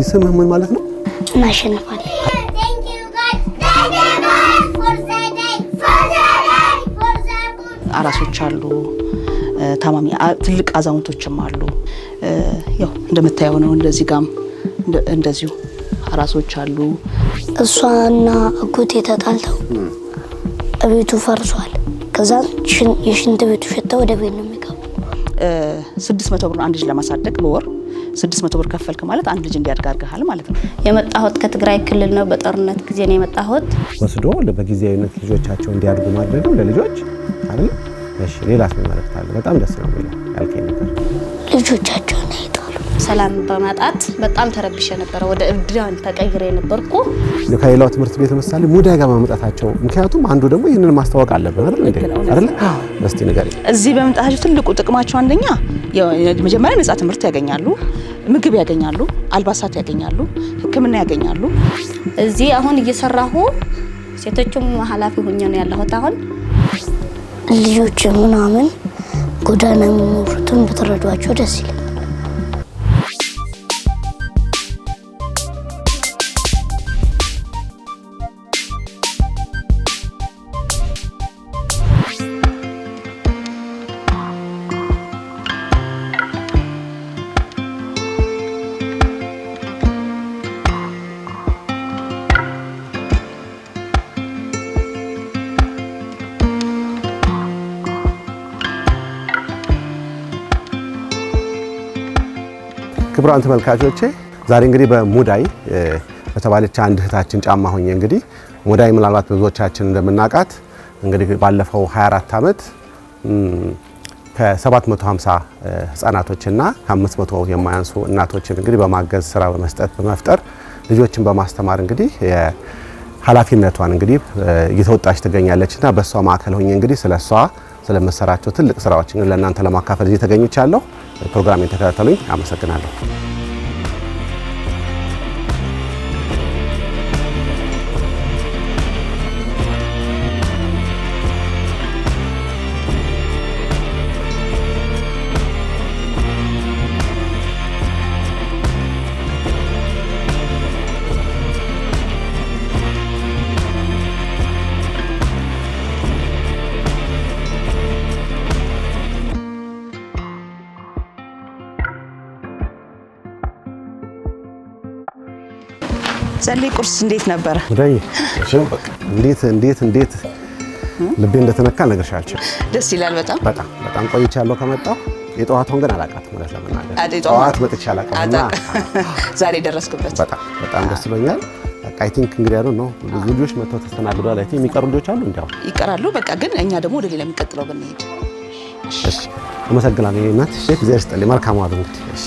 እንግዲህ ስምህ ምን ማለት ነው? እናሸንፋለን። አራሶች አሉ፣ ታማሚ ትልቅ አዛውንቶችም አሉ። ያው እንደምታየው ነው። እንደዚህ ጋም እንደዚሁ አራሶች አሉ። እሷና አጎቴ ተጣልተው ቤቱ ፈርሷል። ከዛ የሽንት ቤቱ ሽታ ወደ ቤት ነው የሚገባው። 600 ብር አንድ ልጅ ለማሳደግ በወር 600 ብር ከፈልክ ማለት አንድ ልጅ እንዲያድጋርጋል ማለት ነው። የመጣሁት ከትግራይ ክልል ነው። በጦርነት ጊዜ ነው የመጣሁት። ወስዶ በጊዜያዊነት ልጆቻቸው እንዲያድጉ ማድረግ ለልጆች አይደል? እሺ ሌላስ ምን ማለት አለ? በጣም ደስ ነው የሚለው ያልከኝ ነገር ልጆቻቸውን አይተዋል። ሰላም በማጣት በጣም ተረብሼ ነበር። ወደ እብዳን ተቀይሬ ነበርኩ። ከሌላው ትምህርት ቤት ለምሳሌ ሙዳይ ጋር በመምጣታቸው ምክንያቱም አንዱ ደግሞ ይሄንን ማስተዋወቅ አለብን አይደል? እስቲ ንገሪኝ። እዚህ በመምጣታቸው ትልቁ ጥቅማቸው አንደኛ መጀመሪያ ነፃ ትምህርት ያገኛሉ፣ ምግብ ያገኛሉ፣ አልባሳት ያገኛሉ፣ ሕክምና ያገኛሉ። እዚህ አሁን እየሰራሁ ሴቶችም ኃላፊ ሆኜ ነው ያለሁት። አሁን ልጆች ምናምን ጎዳና የሚኖሩትን ብትረዷቸው ደስ ይላል። ክቡራን ተመልካቾቼ ዛሬ እንግዲህ በሙዳይ በተባለች አንድ እህታችን ጫማ ሆኜ እንግዲህ ሙዳይ ምናልባት ብዙዎቻችን እንደምናውቃት እንግዲህ ባለፈው 24 ዓመት ከ750 ህፃናቶችና ከ500 የማያንሱ እናቶችን እንግዲህ በማገዝ ስራ በመስጠት በመፍጠር ልጆችን በማስተማር እንግዲህ ኃላፊነቷን እንግዲህ እየተወጣች ትገኛለችና በሷ ማዕከል ሆኜ እንግዲህ ስለሷ ስለመሰራቸው ትልቅ ስራዎች ለእናንተ ለማካፈል እዚህ ተገኝቻለሁ። ፕሮግራሜን ተከታተሉኝ። አመሰግናለሁ። ጸልይ ቁርስ እንዴት ነበር? ሙዳይ እንዴት ልቤ እንደተነካ ነገርሻቸው። ደስ ይላል። በጣም ቆይቻለሁ ከመጣሁ። የጠዋቱን ግን አላውቃትም ማለት ለመናገር ጠዋት መጥቼ አላውቃትና ዛሬ ደረስኩበት። በጣም ደስ ብሎኛል። አይ ቲንክ እንግዲህ አይደል ነው ብዙ ልጆች መጥተው ተስተናግደዋል። አይ ቲንክ የሚቀሩ ልጆች አሉ እንዴው ይቀራሉ። በቃ ግን እኛ ደግሞ ወደ ሌላ የሚቀጥለው ብንሄድ። እሺ አመሰግናለሁ። እናት እሺ እግዚአብሔር ይስጥልኝ። መልካም ዋሉ እንግዲህ። እሺ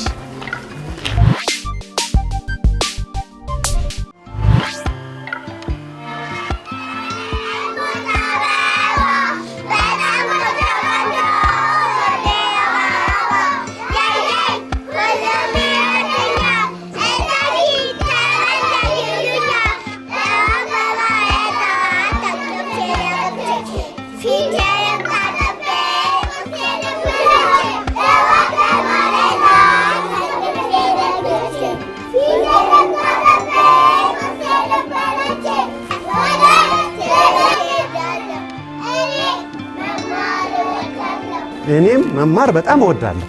እኔም መማር በጣም እወዳለሁ።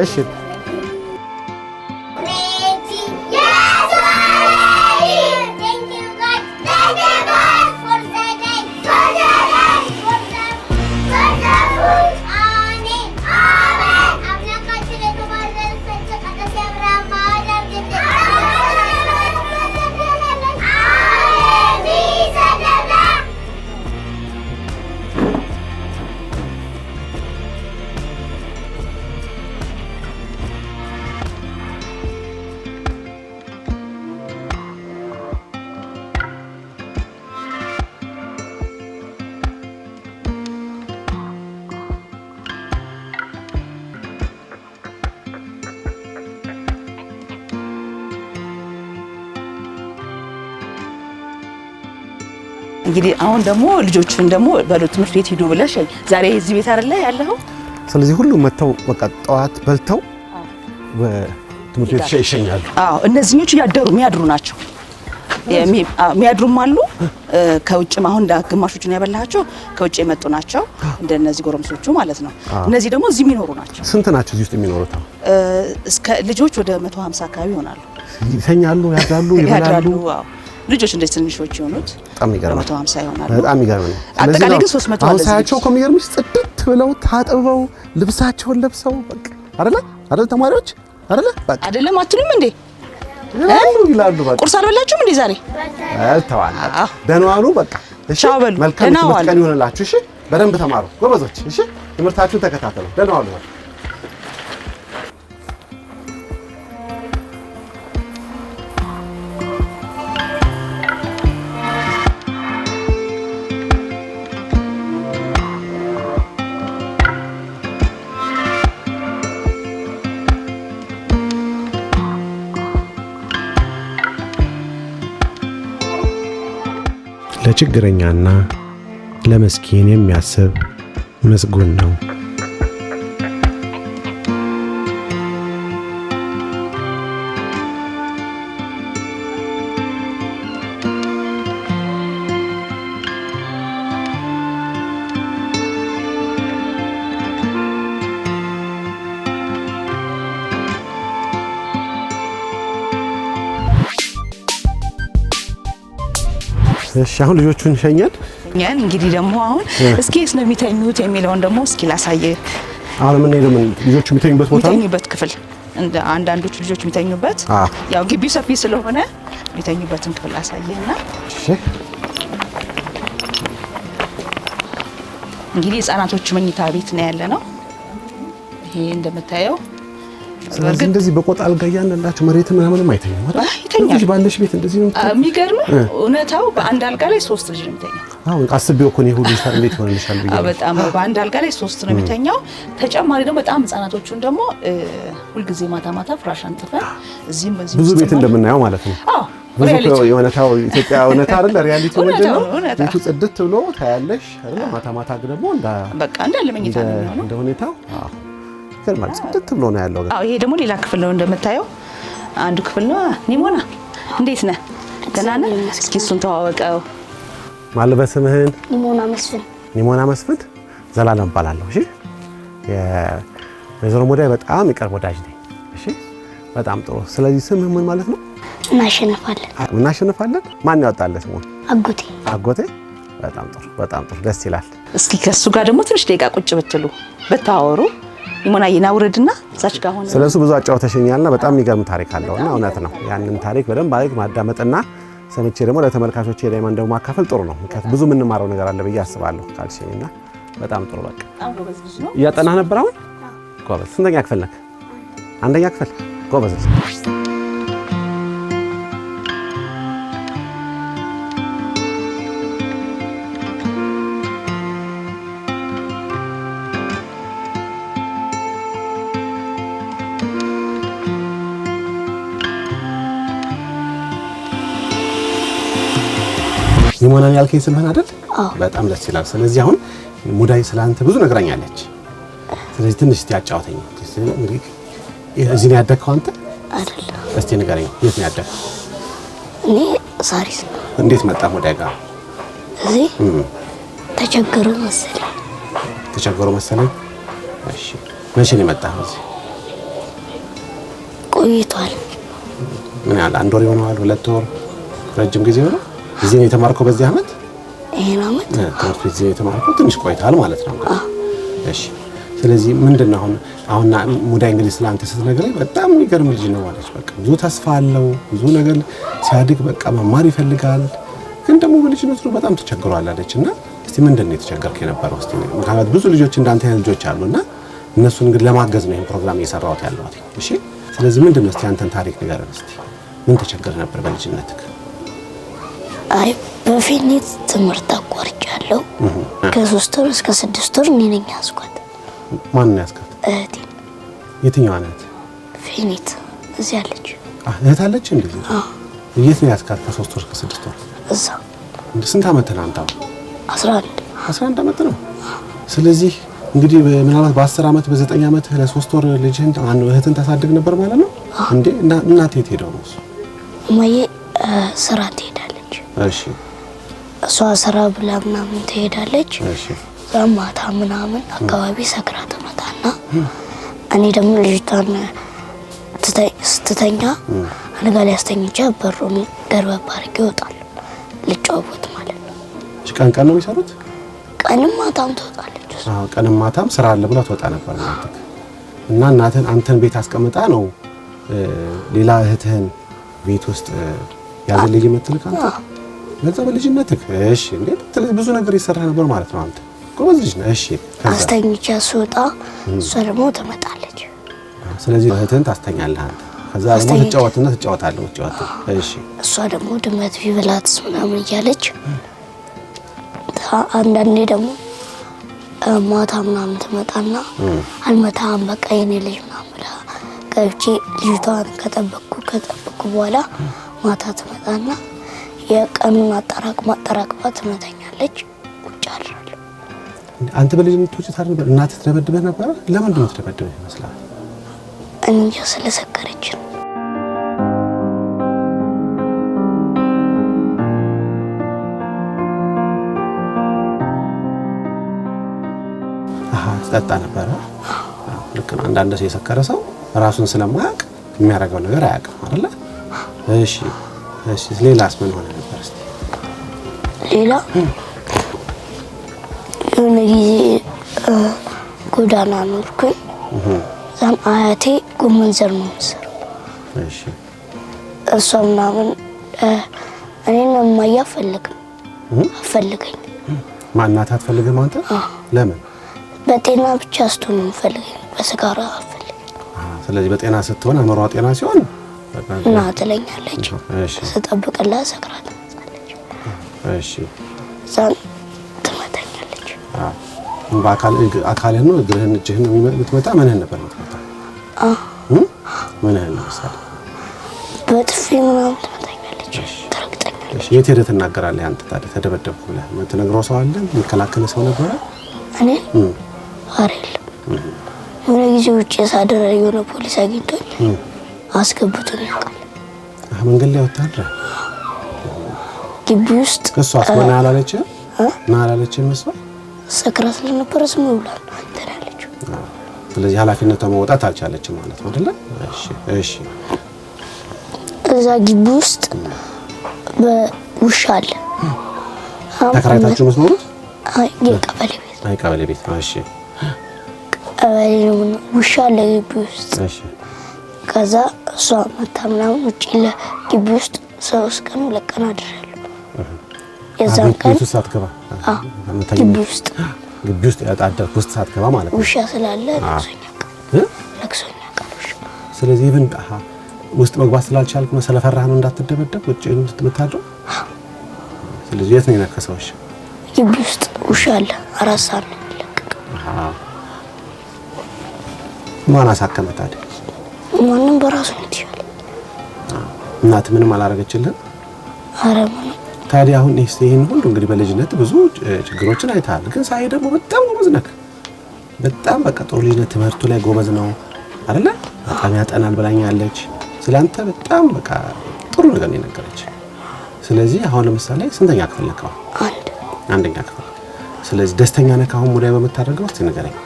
እሺ እንግዲህ አሁን ደግሞ ልጆችን ደግሞ በትምህርት ቤት ሄዱ ብለሽ ዛሬ እዚህ ቤት አይደለ ያለው። ስለዚህ ሁሉም መተው በቃ ጠዋት በልተው ትምህርት ቤት ይሸኛሉ። አዎ እነዚህኞቹ የሚያድሩ ናቸው። የሚያድሩም አሉ። ከውጭም አሁን ግማሾቹን ያበላቸው ከውጭ የመጡ ናቸው። እንደነዚህ ጎረምሶቹ ማለት ነው። እነዚህ ደግሞ እዚህ የሚኖሩ ናቸው። ስንት ናቸው እዚህ ውስጥ የሚኖሩት? እስከ ልጆች ወደ 150 አካባቢ ይሆናሉ። ይተኛሉ፣ ያድራሉ፣ ይበላሉ። አዎ ልጆች እንደዚህ ትንሾች የሆኑት በጣም ይገርማል። 150 ይሆናሉ። በጣም ይገርማል። አጠቃላይ ግን 300 አሁን ሳያቸው እኮ የሚገርምሽ ጽድት ብለው ታጥበው ልብሳቸውን ለብሰው በቃ አይደለ ተማሪዎች አይደለ በቃ አይደለም አትሉም እንዴ? ይላሉ። በቃ ቁርስ አልበላችሁም እንዴ ዛሬ? አልተዋል። ደህና ዋሉ። በቃ እሺ፣ መልካም ትምህርት ቀን ይሆንላችሁ። እሺ፣ በደንብ ተማሩ ጎበዞች። እሺ፣ ትምህርታችሁን ተከታተሉ። ደህና ዋሉ። ለችግረኛና ለመስኪን የሚያስብ ምስጉን ነው። እሺ አሁን ልጆቹን ሸኘን። እንግዲህ ደግሞ አሁን እስኪ የት ነው የሚተኙት የሚለውን ደግሞ እስኪ ላሳየ። አሁን ምን ሄደው ልጆቹ የሚተኙበት ቦታ የሚተኙበት ክፍል እንደ አንዳንዶቹ ልጆች የሚተኙበት ያው ግቢው ሰፊ ስለሆነ የሚተኙበትን ክፍል ላሳየና እሺ እንግዲህ ህፃናቶች መኝታ ቤት ነው ያለ ነው። ይሄ እንደምታየው ስለዚህ እንደዚህ በቆጣ አልጋ ያንላችሁ መሬት ምናምንም አይተኛም አይደል? ልጅ ባለሽ ቤት እንደዚህ ነው። የሚገርም እውነታው በአንድ አልጋ ላይ 3 ልጅ ነው የሚተኛው። አዎ አስቤው እኮ ነው ሁሉ ሰር እንዴት ሆነልሻል ብዬ። በጣም በአንድ አልጋ ላይ 3 ነው የሚተኛው። ተጨማሪ ደግሞ በጣም ህፃናቶቹን ደግሞ ሁልጊዜ ማታ ፍራሽ አንጥፈን እዚህም በዚህ ብዙ ቤት እንደምናየው ማለት ነው። አዎ ብዙ የሆነታው ኢትዮጵያ እውነታ አይደል? ሪያሊቲ ምንድነው? ቤቱ ጽድት ብሎ ታያለሽ አይደል? ማታ ደግሞ በቃ እንዳለ መኝታ ነው የሚሆነው እንደ ሁኔታው። አዎ ይገርማል። ጽድት ብሎ ነው ያለው። አዎ ይሄ ደግሞ ሌላ ክፍል ነው እንደምታየው። አንዱ ክፍል ነው። ኒሞና እንዴት ነህ? ደህና ነህ? እስኪ እሱን ተዋወቀው። ማልበስ ስምህን? ኒሞና መስፍን ዘላለም እባላለሁ። እሺ የወይዘሮ ሙዳይ በጣም ይቀርብ ወዳጅ ነኝ። እሺ በጣም ጥሩ። ስለዚህ ስምህ ምን ማለት ነው? እናሸንፋለን። ማን ያወጣልህ ስሙን? አጎቴ። በጣም ጥሩ ደስ ይላል። እስኪ ከሱ ጋር ደግሞ ትንሽ ደቂቃ ቁጭ ብትሉ ብታወሩ ይሞናዬና ውረድና እዛች ጋር ሆነ ስለሱ ብዙ አጫውተሽኛልና በጣም የሚገርም ታሪክ አለውና እውነት ነው። ያንን ታሪክ በደንብ አሪፍ ማዳመጥና ሰምቼ ደግሞ ለተመልካቾቼ ዳይማን ደግሞ ማካፈል ጥሩ ነው። ምክንያቱም ብዙ የምንማረው ነገር አለ ብዬ አስባለሁ ካልሽኝና በጣም ጥሩ። በቃ እያጠናህ ነበር አሁን? ጎበዝ። ስንተኛ ክፍል ነህ? አንደኛ ክፍል። ጎበዝ። ኒሞናን ያልከኝ ስምህን አይደል? በጣም ደስ ይላል። ስለዚህ አሁን ሙዳይ ስላንተ ብዙ ነግራኛለች። ስለዚህ ትንሽ ያጫውተኝ። እንግዲህ እዚህ ነው ያደግከው አንተ? አይደለም። እስቲ ንገረኝ፣ የት ነው ያደግከው? እኔ ሳሪስ። እንዴት መጣ ሙዳይ ጋር? እዚህ ተቸገሩ መሰለኝ። እሺ መቼ ነው የመጣኸው እዚህ? ቆይቷል። ምን ያህል? 1 ወር ይሆናል? 2 ወር? ረጅም ጊዜ ሆነ? እዚህ ነው የተማርከው? በዚህ አመት ይሄን አመት ትምህርት ቤት እዚህ የተማርከው? ትንሽ ቆይታል ማለት ነው። እሺ ስለዚህ ምንድነው አሁን ሙዳይ እንግዲህ ስላንተ ስትነግረኝ በጣም የሚገርም ልጅ ነው ማለት በቃ ብዙ ተስፋ አለው። ብዙ ነገር ሲያድግ በቃ መማር ይፈልጋል። ግን ደግሞ በልጅነቱ በጣም ተቸግሯል አለችና እስቲ ምንድነው የተቸገርከው የነበረው? እስቲ ምክንያቱም ብዙ ልጆች እንዳንተ ያሉ ልጆች አሉና እነሱን እንግዲህ ለማገዝ ነው ይሄን ፕሮግራም እየሰራሁት ያለሁት። እሺ ስለዚህ ምንድነው እስቲ አንተን ታሪክ ንገረን እስቲ። ምን ተቸገረ ነበር በልጅነትህ? አይ በፊኒት ትምህርት አቋርጫለሁ። ከ3 ወር እስከ 6 ወር እኔ ነኝ ያስኳት። ማን ነው ያስኳት? እህቴ። የትኛዋ ናት? ፊኒት እዚህ አለች። እህት አለች እንዴ? የት ነው ያስኳት? ከ3 ወር እስከ 6 ወር እዛ። ስንት አመት ነው አንተ? 11 አመት ነው። ስለዚህ እንግዲህ ምናልባት በ10 አመት በ9 አመት ለ3 ወር ልጅህን እህትን ታሳድግ ነበር ማለት ነው? እንዴ እናቴ ሄደው ነው? እማዬ ስራ ትሄዳለች። እሺ እሷ ስራ ብላ ምናምን ትሄዳለች። እሺ ማታ ምናምን አካባቢ ሰክራ ትመጣና እኔ ደግሞ ልጅቷን ስትተኛ አልጋ ላይ አስተኝቼ በሩን ገርበብ አድርጌ እወጣለሁ ልጫወት ማለት ነው። ቀን ቀን ነው የሚሰሩት? ቀንም ማታም ትወጣለች። ቀንም ማታም ስራ አለ ብላ ትወጣ ነበር ማለት እና እናትህን አንተን ቤት አስቀምጣ ነው ሌላ እህትህን ቤት ውስጥ ያዘልኝ የምትልክ አንተ? ለዛ በልጅነትህ እሺ። እንዴት ብዙ ነገር ይሰራ ነበር ማለት ነው። አንተ ጎበዝ ልጅ ነህ። እሺ አስተኝቼ ስወጣ እሷ ደግሞ ትመጣለች። ስለዚህ እህትህን ታስተኛለህ አንተ። ከዛ ደግሞ ትጫወታለህ። እሺ እሷ ደግሞ ድመት ቢበላትስ ምናምን እያለች አንዳንዴ ደግሞ ማታ ምናምን ትመጣና አልመታም በቃ የኔ ልጅ ምናምን ብላ ገብቼ ልጅቷን ከጠበቅኩ በኋላ ማታ ትመጣና የቀኑን አጠራቅማ ትመታኛለች። ቁጭ አድራለሁ። አንተ በልጅነት ውጭ ታድር ነበር? እናትህ ትደበድብህ ነበር? ለምንድን ነው ትደበድብህ ይመስላል? እንጃ ስለሰከረች ነው። ጠጣ ነበር። ልክ ነው። አንዳንድ ሰው የሰከረ ሰው ራሱን ስለማያውቅ የሚያደርገው ነገር አያውቅም አይደለ? እሺ እሺ። ሌላስ ምን ሆነ ነበር? እስቲ ሌላ የሆነ ጊዜ ጎዳና ኖርኩኝ። እዛም አያቴ ጎመን ዘር ነው የምትሰራው። እሺ እሷ ምናምን እኔን የማያፈልግም አፈልገኝ። ማናት አትፈልግም አንተ? ለምን? በጤና ብቻ ስትሆን የምፈልገኝ በስጋራ አፈልገኝ። ስለዚህ በጤና ስትሆን አእምሮዋ ጤና ሲሆን እና ትለኛለች። እሺ ስጠብቅላት ሰክራ ትመጣለች። እሺ እዛን ትመታኛለች። አካልህን ነው እግርህን እጅህን ነው የምትመታ? ምንህን ነበር የምትመታ? ምንህን ነው ምሳሌ? በጥፊ ምናምን ትመታኛለች፣ ትረግጠኛለች። የት ሄደህ ትናገራለህ? አንተ ታዲያ ተደበደብኩ ብለህ የምትነግረው ሰው አለ? የሚከላከል ሰው ነበረ? እኔ አሬል የሆነ ጊዜ ውጭ ሳደረ የሆነ ፖሊስ አግኝቶኝ አስገብቶኝ ያውቃል። መንገድ ላይ ወታደር ግቢ ውስጥ እሷስ ምን አላለችም? መስዋዕ ሰክራ ስለነበረ ዝም ብላ ነው እንትን ያለችው። ስለዚህ ኃላፊነቷን መውጣት አልቻለችም ማለት ነው አይደለ? እሺ እሺ። እዛ ግቢ ውስጥ በውሻ አለ። ተከራይታችሁ መስኖሩት? ቀበሌ ቤት። እሺ ቀበሌ ነው። ውሻ አለ ግቢ ውስጥ። እሺ ከዛ እሷ መታ ምናምን ውጭ ለግቢ ውስጥ 3 ቀን 2 ቀን አድራለሁ። የዛን ቀን ቤት ውስጥ ሳትገባ ግቢ ውስጥ ያጣደርኩ ውስጥ ሳትገባ ማለት ነው። ውሻ ስላለ ለቅሶኛ ቀን ውሻ። ስለዚህ ይብን ውስጥ መግባት ስላልቻልኩ ነው ስለፈራህ ነው እንዳትደበደብ ውጭ እንድትመታደው። ስለዚህ የት ነው የነከሰው? እሺ ግቢ ውስጥ ውሻ አለ። 4 ሰዓት ነው የሚለቀቅ። ማን አሳከመህ ታዲያ? ማንም በራሱ ነው ይችላል። እናት ምንም አላረገችልህ? ኧረ ምንም። ታዲያ አሁን ይሄን ሁሉ እንግዲህ በልጅነት ብዙ ችግሮችን አይተሃል። ግን ሳይ ደግሞ በጣም ጎበዝ ነህ። በጣም በቃ ጥሩ ልጅ ነህ። ትምህርቱ ላይ ጎበዝ ነው አይደለ? በጣም ያጠናል ብላኛለች። ስላንተ በጣም በቃ ጥሩ ነገር ነው የነገረች። ስለዚህ አሁን ለምሳሌ ስንተኛ ክፍል ነህ? አንደኛ ክፍል። ስለዚህ ደስተኛ ነህ አሁን ሙዳይ በመታደርገው? እስቲ ንገረኝ።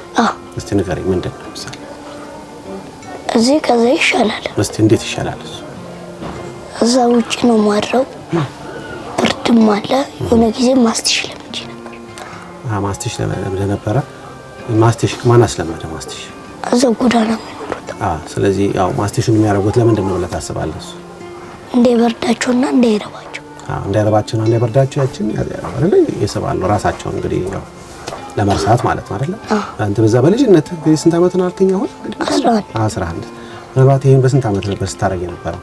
እስቲ ንገረኝ ምንድን ነው ምሳሌ? እዚህ ከዛ ይሻላል። እስቲ እንዴት ይሻላል? እዛ ውጪ ነው ማድረው። ብርድም አለ። የሆነ ጊዜ ማስቲሽ ለምጄ ነበር። ማስቲሽ ለምጄ ነበረ። ማስቲሽ ማን አስለመደ? ማስቲሽ እዛ ጎዳና የሚኖሩት። ስለዚህ ያው ማስቲሽን የሚያደርጉት ለምንድን ነው ብለህ ታስባለህ? እንዳይበርዳቸውና እንዳይረባቸው። እንዳይረባቸውና እንዳይበርዳቸው ያችን አይደል ይስባሉ ራሳቸውን እንግዲህ ያው ለመርሳት ማለት ነው አይደል? አንተ በዛ በልጅነት እንግዲህ ስንት ዓመት ነው አልከኝ? አሁን 11 ምናልባት ይሄን በስንት ዓመት ነበር ስታረግ የነበረው?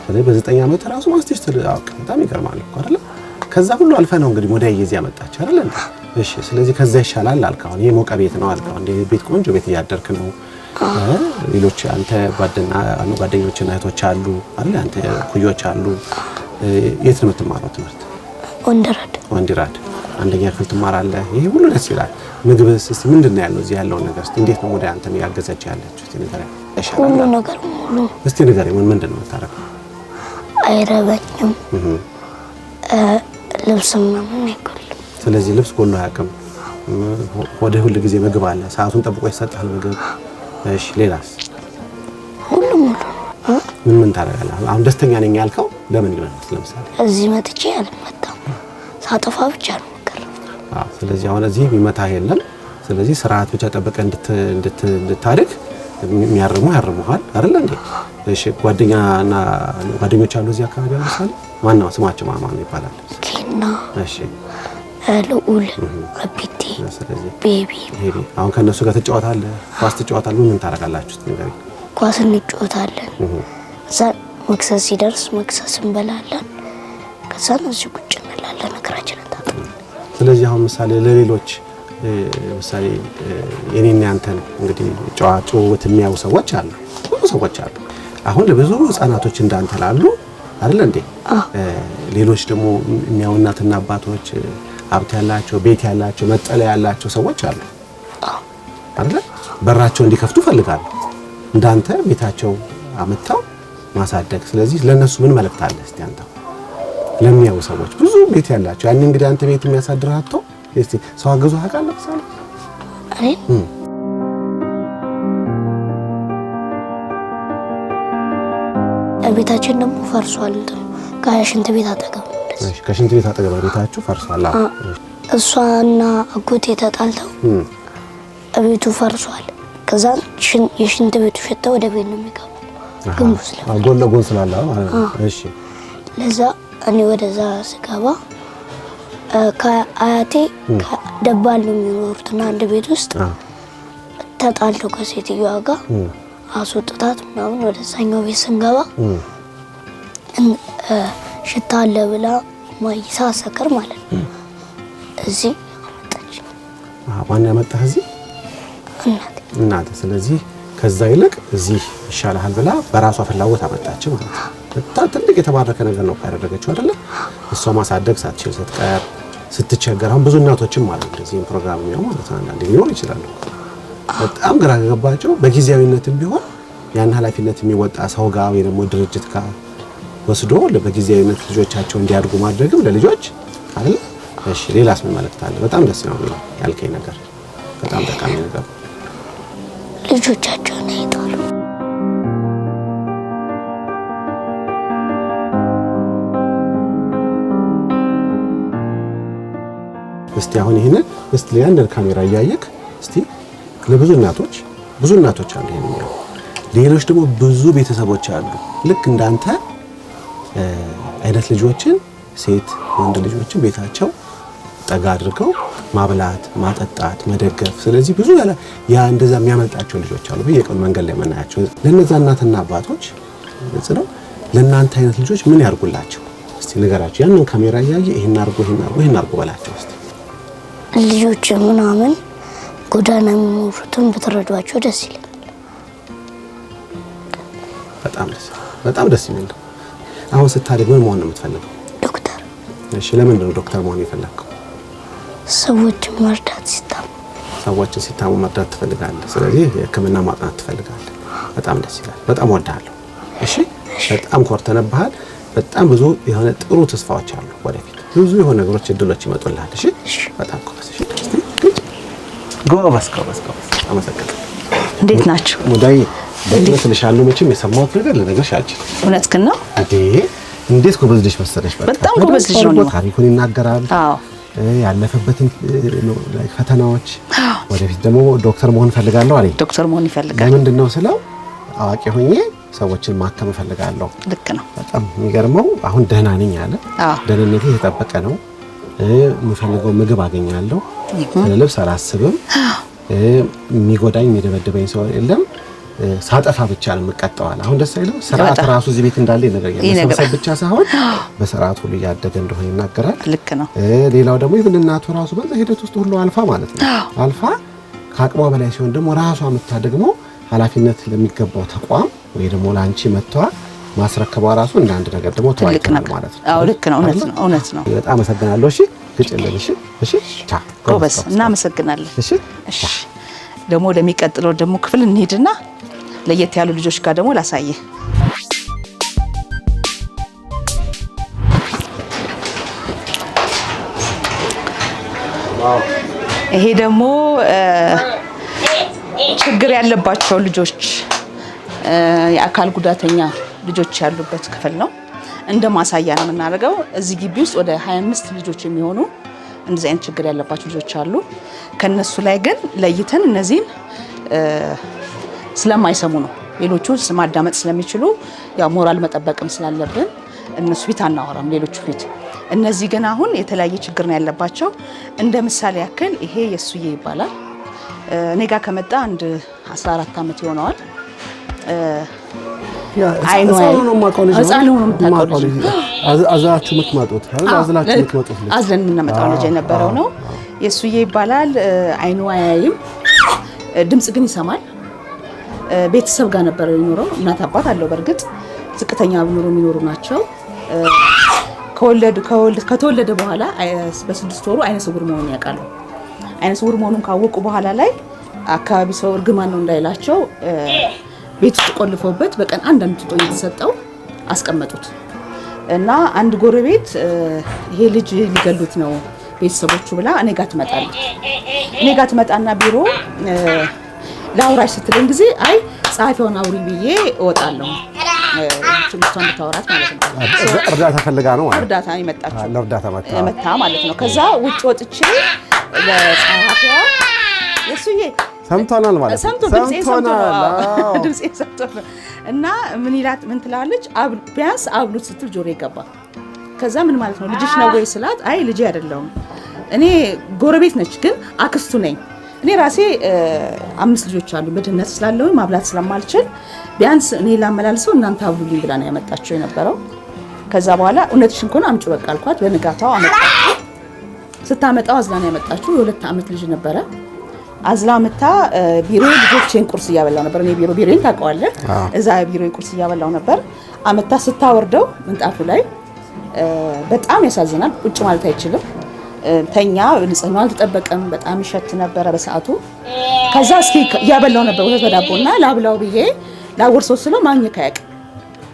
እኔ በ9 ዓመት ራሱ ማስቲሽ ተደውቅ። በጣም ይገርማል እኮ አይደል? ከዛ ሁሉ አልፈ ነው እንግዲህ ወደ እየዚህ ያመጣች አይደል? እሺ ስለዚህ ከዛ ይሻላል አልክ። አሁን ይሄ ሞቀ ቤት ነው አልክ። እንደ ቤት ቆንጆ ቤት እያደርክ ነው። ሌሎች አንተ ጓደኞችና እህቶች አሉ አይደል? አንተ ኩዮች አሉ። የት ነው የምትማረው ትምህርት? ወንድራድ አንደኛ ክፍል ትማራለህ። ይሄ ሁሉ ደስ ይላል። ምግብስ እስቲ ምንድነው ያለው እዚህ ያለው ነገር? እስቲ እንዴት ነው ወደ አንተ ያገዘች ያለችው? እስቲ ንገረኝ። ይሻላል። ሁሉ ነገር ሙሉ እስቲ ንገረኝ፣ ምንድን ነው የምታደርገው? አይረበኝም። ልብስ ምናምን አይጎልም። ስለዚህ ልብስ ጎሎ አያውቅም። ወደ ሁሉ ጊዜ ምግብ አለ፣ ሰዓቱን ጠብቆ ይሰጣል ምግብ። እሺ ሌላስ? ሁሉ ሙሉ። ምን ታደርጋለህ? አሁን ደስተኛ ነኝ ያልከው ለምን ይሆናል? ለምሳሌ እዚህ መጥቼ አልመጣም፣ ሳጠፋ ብቻ ነው የምቀረው። ስለዚህ አሁን እዚህ የሚመታ የለም። ስለዚህ ስርዓት ብቻ ጠብቀህ እንድታድግ የሚያርሙ ያርሙሃል አይደል እንዴ? እሺ ጓደኛና ጓደኞች አሉ እዚህ አካባቢ? ለምሳሌ ማነው ስማቸው? ማን ይባላል? ኬና፣ እሺ ልዑል፣ አቢቲ፣ ስለዚህ ቤቢ። አሁን ከነሱ ጋር ትጫወታለህ? ኳስ ትጫወታለህ? ምን ታደርጋላችሁ? ንገረኝ። ኳስ እንጫወታለን። ከዛ መክሰስ ሲደርስ መክሰስ እንበላለን። ከዛ እዚህ ቁጭ እንላለን፣ እግራችንን ታጥበን። ስለዚህ አሁን ምሳሌ ለሌሎች ምሳሌ የኔና ያንተን እንግዲህ ጨዋታው የሚያዩ ሰዎች አሉ፣ ብዙ ሰዎች አሉ። አሁን ለብዙ ህፃናቶች እንዳንተ ላሉ አይደል እንዴ? ሌሎች ደግሞ የሚያዩ እናትና አባቶች ሀብት ያላቸው ቤት ያላቸው መጠለያ ያላቸው ሰዎች አሉ አይደል? በራቸው እንዲከፍቱ ፈልጋለሁ እንዳንተ ቤታቸው አመጣው ማሳደግ። ስለዚህ ለነሱ ምን መልእክት አለ እስቲ አንተ ለሚያዩ ሰዎች? ብዙ ቤት ያላቸው ያን እንግዲህ አንተ ቤት የሚያሳድርህ አጥቶ እስቲ ሰው አገዙ አቃለህ ሰው አይ ቤታችን ደግሞ ፈርሷል። ከሽንት ቤት አጠገብ እሺ፣ ከሽንት ቤት አጠገብ ቤታችሁ ፈርሷል? አዎ። እሷና አጎቴ ተጣልተው ቤቱ ፈርሷል። ከዛ የሽንት ቤቱ ሽታ ወደ ቤት ነው የሚገባው። ግንቡ ስላለ ጎን ለጎን ስላለ ማለት ነው። እሺ። ለዛ እኔ ወደዛ ስገባ ከአያቴ ደባል ነው የሚኖሩትና አንድ ቤት ውስጥ ተጣልተው ከሴትዮዋ ጋር አስወጥታት ምናምን ወደዛኛው ቤት ስንገባ ሽታ አለ ብላ ማይሳ ሰከር ማለት ነው እዚህ አመጣች። ማን ያመጣህ እዚህ? እናቴ። ስለዚህ ከዛ ይልቅ እዚህ ይሻላል ብላ በራሷ ፍላጎት አመጣች ማለት ነው። በጣም ትልቅ የተባረከ ነገር ነው ያደረገችው አይደለ? እሷ ማሳደግ ሳትችል ስትቀር ስትቸገር፣ አሁን ብዙ እናቶችም አሉ እንደዚህም ፕሮግራም ነው ማለት ነው። አንዳንዴ ሊኖር ይችላል በጣም ግራ ገባቸው። በጊዜያዊነትም ቢሆን ያን ኃላፊነት የሚወጣ ሰው ጋር ወይ ደግሞ ድርጅት ጋር ወስዶ በጊዜያዊነት ልጆቻቸው እንዲያድጉ ማድረግም ለልጆች አይደል? እሺ ሌላስ ምን ማለት አለ? በጣም ደስ ነው ያልከኝ ነገር በጣም ጠቃሚ ነገር። ልጆቻቸውን አይጣሉ። እስቲ አሁን ይሄንን እስቲ ለአንደር ካሜራ እያየክ እስቲ ለብዙ እናቶች አሉ ይሄንን ሌሎች ደግሞ ብዙ ቤተሰቦች አሉ ልክ እንዳንተ አይነት ልጆችን ሴት ወንድ ልጆችን ቤታቸው ጠጋ አድርገው ማብላት ማጠጣት መደገፍ። ስለዚህ ብዙ ያ እንደዛ የሚያመጣቸው ልጆች አሉ በየቀኑ መንገድ ላይ መናያቸው። ለነዛ እናትና አባቶች ነው ለእናንተ አይነት ልጆች ምን ያርጉላቸው እስቲ ንገራቸው። ያንን ካሜራ እያየ ይሄን አርጉ በላቸው እስቲ። ልጆች ምናምን ጎዳና የሚኖሩትን ብትረዷቸው ደስ ይላል። በጣም ደስ ይላል። አሁን ስታድግ ምን መሆን ነው የምትፈልገው? ዶክተር። እሺ ለምንድን ነው ዶክተር መሆን የፈለግከው? ሰዎችን ሲታሙ መርዳት ትፈልጋለህ። ስለዚህ የሕክምና ማጥናት ትፈልጋለህ። በጣም ደስ ይላል። በጣም ወዳለሁ። እሺ በጣም ኮርተንብሃል። በጣም ብዙ የሆነ ጥሩ ተስፋዎች አሉ ወደፊት ብዙ የሆነ ነገሮች እድሎች ይመጡልሃል። እሺ በጣም ጎበዝ። እሺ ጎበዝ። አመሰግናለሁ። እንዴት ናችሁ? ሙዳይ እንዴት ልሻለሁ? መቼም የሰማሁት ነገር ልነግርሽ አልችልም። እውነትህን ነው እንዴት ጎበዝ ልጅ መሰለሽ። በጣም ጎበዝ ልጅ ነው። ታሪኩን ይናገራል። አዎ ያለፈበትን ፈተናዎች ወደፊት ደግሞ ዶክተር መሆን ፈልጋለሁ አለኝ። ዶክተር መሆን ይፈልጋል። ለምንድን ነው ስለው አዋቂ ሆኜ ሰዎችን ማከም ፈልጋለሁ። ልክ ነው። በጣም የሚገርመው አሁን ደህና ነኝ አለ። ደህንነቴ የተጠበቀ ነው። የምፈልገው ምግብ አገኛለሁ። ልብስ አላስብም። የሚጎዳኝ የሚደበድበኝ ሰው የለም። ሳጠፋ ብቻ ነው የምቀጣዋል። አሁን ደስ አይልም? ስርዓት ራሱ እዚህ ቤት እንዳለ ይነገራል። ብቻ ሳይሆን በስርዓት ሁሉ እያደገ እንደሆነ ይናገራል። ልክ ነው። ሌላው ደግሞ ይብን እናቱ ራሱ በዛ ሂደት ውስጥ ሁሉ አልፋ ማለት ነው። አልፋ ከአቅሟ በላይ ሲሆን ደግሞ ራሷ መታ ደግሞ ኃላፊነት ለሚገባው ተቋም ወይ ደግሞ ላንቺ መጥቷ ማስረከቧ ራሱ እንደ አንድ ነገር ደግሞ ተዋይቶ ማለት ነው። አዎ ልክ ነው። እውነት ነው። በጣም አመሰግናለሁ። እሺ ግጭልኝ። እሺ ጎበዝ። እናመሰግናለን። እሺ ደግሞ ወደሚቀጥለው ደግሞ ክፍል እንሂድና ለየት ያሉ ልጆች ጋር ደግሞ ላሳየ። ይሄ ደግሞ ችግር ያለባቸው ልጆች የአካል ጉዳተኛ ልጆች ያሉበት ክፍል ነው። እንደ ማሳያ ነው የምናደርገው። እዚህ ግቢ ውስጥ ወደ 25 ልጆች የሚሆኑ እንደዚህ አይነት ችግር ያለባቸው ልጆች አሉ። ከነሱ ላይ ግን ለይተን እነዚህን ስለማይሰሙ ነው። ሌሎቹ ማዳመጥ ስለሚችሉ ያው ሞራል መጠበቅም ስላለብን እነሱ ፊት አናወራም፣ ሌሎቹ ፊት። እነዚህ ግን አሁን የተለያየ ችግር ነው ያለባቸው። እንደ ምሳሌ ያክል ይሄ የሱዬ ይባላል። እኔ ጋር ከመጣ አንድ 14 ዓመት ይሆነዋል። አይኑ ነው ማቀው ልጅ ነው የምታውቀው ልጅ አዛችሁ ምትመጡት አዝላችሁ ምትመጡት ልጅ አዝለን የምናመጣው ልጅ የነበረው ነው። የሱዬ ይባላል። አይኑ አያይም፣ ድምጽ ግን ይሰማል። ቤተሰብ ጋር ነበር የሚኖረው። እናት አባት አለው። በእርግጥ ዝቅተኛ ኑሮ የሚኖሩ ናቸው። ከተወለደ በኋላ በ6 ወሩ አይነ ስውር መሆኑን ያውቃሉ። አይነ ስውር መሆኑን ካወቁ በኋላ ላይ አካባቢ ሰው እርግማን ነው እንዳይላቸው ቤት ውስጥ ቆልፈውበት በቀን አንዳንድ ጥጦ እየተሰጠው አስቀመጡት እና አንድ ጎረቤት ይሄ ልጅ ሊገሉት ነው ቤተሰቦቹ ብላ እኔ ጋር ትመጣለች። እኔ ጋር ትመጣና ቢሮ ላውራሽ ስትለኝ ጊዜ አይ ጸሐፊውን አውሪ ብዬ እወጣለሁ። ትምቷን ተወራት ማለት ነው። እርዳታ ፈልጋ ነው ማለት እርዳታ ይመጣችሁ ለእርዳታ መጣ ማለት ነው። ከዛ ውጭ ወጥቼ ለጸሐፊዋ የሱዬ ሰምቷናል ማለት ነው። ድምጼ ሰምቶ እና ምን ትላለች? ቢያንስ አብሉት ስትል ጆሮ ይገባ። ከዛ ምን ማለት ነው ልጅሽ ነው ወይ ስላት አይ ልጄ አይደለሁም እኔ ጎረቤት ነች ግን አክስቱ ነኝ። እኔ ራሴ 5 ልጆች አሉ። በድህነት ስላለሁ ማብላት ስለማልችል ቢያንስ እኔ ላመላልሰው እናንተ አብሉልኝ ብላ ነው ያመጣቸው የነበረው። ከዛ በኋላ እውነትሽን ከሆነ አምጪ በቃ አልኳት። በንጋታው አመጣችሁ። ስታመጣው አዝላ ነው ያመጣችሁ። የ2 ዓመት ልጅ ነበረ። አዝላ መታ ቢሮ ልጆቼን ቁርስ እያበላው ነበር። እኔ ቢሮዬን ታውቀዋለህ። እዛ ቢሮዬ ቁርስ እያበላው ነበር። አመታ ስታወርደው ምንጣፉ ላይ በጣም ያሳዝናል። ቁጭ ማለት አይችልም። ተኛ። ንጽህናው አልተጠበቀም። በጣም ይሸት ነበረ በሰዓቱ። ከዛ እስኪ እያበላው ነበር ወተት በዳቦና ላብላው ብዬ ላወርሰው ስለው ማግኘት አያውቅም።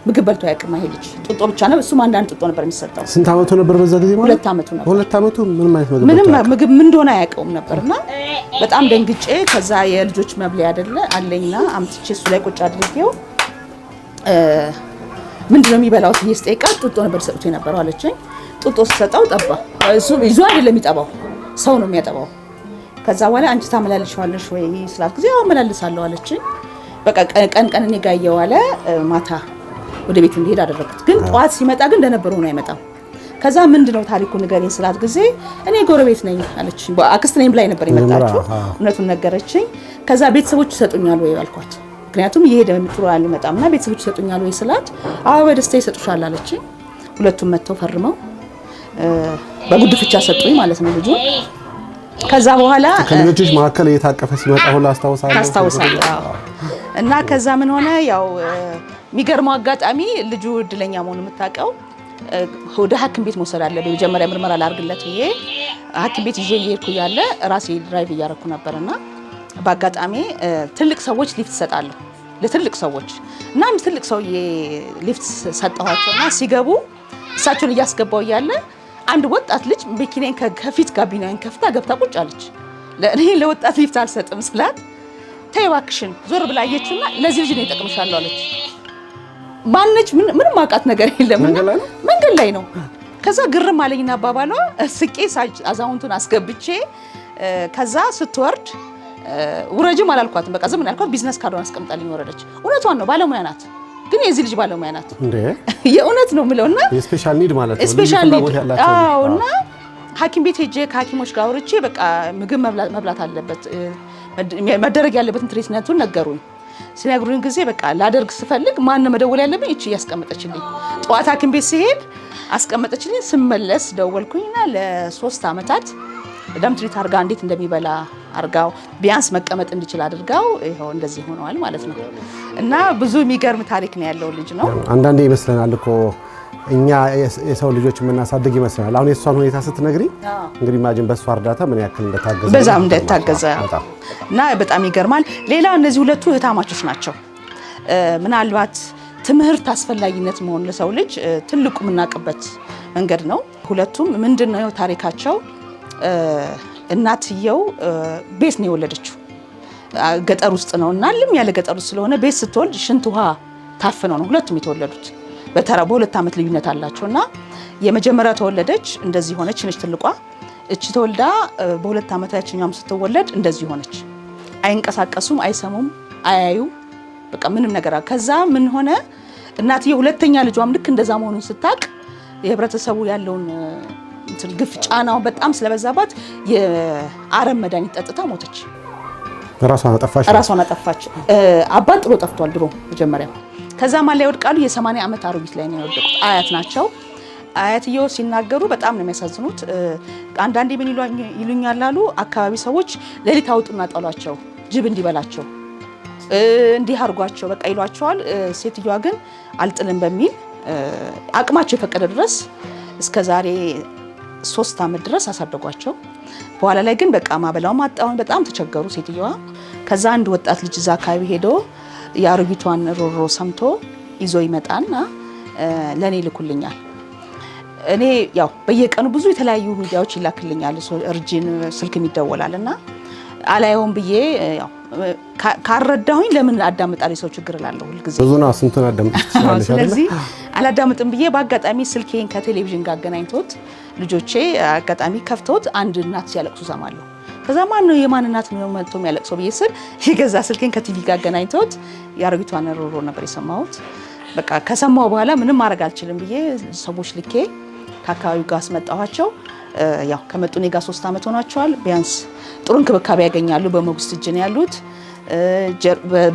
ምግብ በልቶ አያውቅም። ይሄ ልጅ ጡጦ ብቻ ነው። እሱም አንዳንድ ጡጦ ነበር የሚሰጠው። ስንት ዓመቱ ነበር በዛ ጊዜ ማለት? 2 ዓመቱ ነበር። 2 ዓመቱ ምንም ምግብ ምን እንደሆነ አያውቀውም ነበርና በጣም ደንግጬ ከዛ የልጆች መብለያ አይደለ አለኝና አምጥቼ እሱ ላይ ቁጭ አድርጌው ምንድነው የሚበላው ብዬ ስጠይቃት ጡጦ ነበር ሰጥቶ የነበረው አለችኝ። ጡጦ ሰጣው ጠባ። እሱ ይዞ አይደለም የሚጠባው ሰው ነው የሚያጠባው። ከዛ በኋላ አንቺ ታመላልሻለሽ ወይ ስላት ጊዜ አመላልሳለሁ አለችኝ። በቃ ቀን እኔ ጋር እየዋለ ማታ ወደ ቤት እንዲሄድ አደረኩት። ግን ጧት ሲመጣ ግን እንደነበረው ነው አይመጣም። ከዛ ምንድነው ታሪኩ ንገሪኝ ስላት ጊዜ እኔ ጎረቤት ነኝ አለችኝ። አክስት ነኝ ብላኝ ነበር የመጣችው። እውነቱን ነገረችኝ። ከዛ ቤተሰቦች ይሰጡኛል ወይ አልኳት። ምክንያቱም እየሄደ ምጥሩ አልመጣምና ቤተሰቦች ይሰጡኛል ወይ ስላት አዎ በደስታ ይሰጡሻል አለችኝ። ሁለቱም መጥተው ፈርመው በጉድፍቻ ሰጡኝ ማለት ነው ልጁ። ከዛ በኋላ ከልጆችሽ መካከል እየታቀፈ ሲመጣ ሁሉ አስታውሳለሁ። እና ከዛ ምን ሆነ ያው የሚገርመው አጋጣሚ ልጁ እድለኛ መሆኑን የምታውቀው ወደ ሐኪም ቤት መውሰድ አለብኝ መጀመሪያ ምርመራ ላድርግለት ብዬ ሐኪም ቤት ይዤ እየሄድኩ እያለ ራሴ ድራይቭ እያደረኩ ነበርና በአጋጣሚ ትልቅ ሰዎች ሊፍት ሰጣለሁ ለትልቅ ሰዎች እና ትልቅ ሰውዬ ሊፍት ሰጠኋቸውና ሲገቡ እሳቸውን እያስገባው እያለ አንድ ወጣት ልጅ መኪናን ከፊት ጋቢናን ከፍታ ገብታ ቁጭ አለች። ለእኔ ለወጣት ሊፍት አልሰጥም ስላት ተይ እባክሽን ዞር ብላ አየችና ለዚህ ልጅ ነው ይጠቅምሻለሁ አለች። ማነች? ምንም ማውቃት ነገር የለም። መንገድ ላይ ነው። ከዛ ግርም አለኝና አባባሏ ስቄ አዛውንቱን አስገብቼ ከዛ ስትወርድ ውረጅም አላልኳትም። በቃ ዝም አልኳት። ቢዝነስ ካርዷን አስቀምጣልኝ ወረደች። እውነቷን ነው። ባለሙያ ናት። ግን የዚህ ልጅ ባለሙያ ናት እንዴ? የእውነት ነው የምለውና የስፔሻል ኒድ ማለት ነው። ስፔሻል ኒድ እና ሐኪም ቤት ሄጄ ከሐኪሞች ጋር አውርቼ በቃ ምግብ መብላት አለበት መደረግ ያለበትን ትሪትመንቱን ነገሩኝ። ሲነግሩኝ ጊዜ በቃ ላደርግ ስፈልግ ማን ነው መደወል ያለብኝ? እቺ ያስቀመጠችልኝ። ጠዋት ሐኪም ቤት ሲሄድ አስቀመጠችልኝ። ስመለስ ደወልኩኝና ለ3 ዓመታት ደም ትሪት አርጋ እንዴት እንደሚበላ አርጋው ቢያንስ መቀመጥ እንዲችል አድርጋው ይሄው እንደዚህ ሆነዋል ማለት ነው። እና ብዙ የሚገርም ታሪክ ነው ያለው ልጅ ነው። አንዳንዴ ይመስለናል እኮ እኛ የሰው ልጆች የምናሳድግ ይመስለናል። አሁን የሷን ሁኔታ ስትነግሪ እንግዲህ ማጅን በሷ እርዳታ ምን ያክል እንደታገዘ እንደታገዘ እና በጣም ይገርማል። ሌላ እነዚህ ሁለቱ እህታማቾች ናቸው። ምናልባት ትምህርት አስፈላጊነት መሆን ለሰው ልጅ ትልቁ የምናውቅበት መንገድ ነው። ሁለቱም ምንድነው ታሪካቸው? እናትየው ቤት ነው የወለደችው፣ ገጠር ውስጥ ነው እና ልም ያለ ገጠር ውስጥ ስለሆነ ቤት ስትወልድ ሽንት ውሃ ታፍነው ነው ሁለቱም የተወለዱት። በ2 ዓመት ልዩነት አላቸውና የመጀመሪያ ተወለደች፣ እንደዚህ ሆነች ነች ትልቋ። እቺ ተወልዳ በ2 ዓመት ያችኛውም ስትወለድ እንደዚህ ሆነች። አይንቀሳቀሱም፣ አይሰሙም፣ አያዩ በቃ ምንም ነገር። ከዛ ምን ሆነ? እናትየው ሁለተኛ ልጇም ልክ እንደዛ መሆኑን ስታቅ የህብረተሰቡ ያለውን ግፍ ጫናው በጣም ስለበዛባት የአረም መድኃኒት ጠጥታ ሞተች። ራሷን አጠፋች። አባት ጥሎ ጠፍቷል ድሮ መጀመሪያ። ከዛ ማን ላይ ይወድቃሉ? የ80 ዓመት አሮጊት ላይ ነው የወደቁት። አያት ናቸው። አያትየው ሲናገሩ በጣም ነው የሚያሳዝኑት። አንዳንዴ ምን ይሉኛል አሉ አካባቢ ሰዎች ሌሊት አውጡና ጣሏቸው ጅብ እንዲበላቸው እንዲህ አድርጓቸው በቃ ይሏቸዋል። ሴትዮዋ ግን አልጥልም በሚል አቅማቸው የፈቀደ ድረስ እስከ ዛሬ 3 ዓመት ድረስ አሳደጓቸው። በኋላ ላይ ግን በቃ ማበላው ማጣውን በጣም ተቸገሩ ሴትዮዋ። ከዛ አንድ ወጣት ልጅ እዛ አካባቢ ሄዶ የአሮጊቷን ሮሮ ሰምቶ ይዞ ይመጣና ለኔ ይልኩልኛል። እኔ ያው በየቀኑ ብዙ የተለያዩ ሚዲያዎች ይላክልኛል፣ እርጂን ስልክም ይደወላልና አላየውም ብዬ ያው ካረዳሁኝ ለምን አዳምጣለሁ ሰው ችግር እላለሁ ሁሉ ጊዜ ብዙ ነው ስንቱን አዳምጣለሁ። ስለዚህ አላዳምጥም ብዬ በአጋጣሚ ስልኬን ከቴሌቪዥን ጋር አገናኝቶት ልጆቼ አጋጣሚ ከፍተውት አንድ እናት ሲያለቅሱ ሰማለሁ። ከዛ ማን ነው የማን እናት ነው መጥቶ የሚያለቅሰው ብዬ ስል የገዛ ስልኬን ከቲቪ ጋር አገናኝቶት የአሮጊቷን ሮሮ ነበር የሰማሁት። በቃ ከሰማሁ በኋላ ምንም ማድረግ አልችልም ብዬ ሰዎች ልኬ ከአካባቢው ጋር አስመጣኋቸው። ያው ከመጡ እኔ ጋር 3 ዓመት ሆኗቸዋል። ቢያንስ ጥሩ እንክብካቤ ያገኛሉ። በሞግዚት እጅ ነው ያሉት።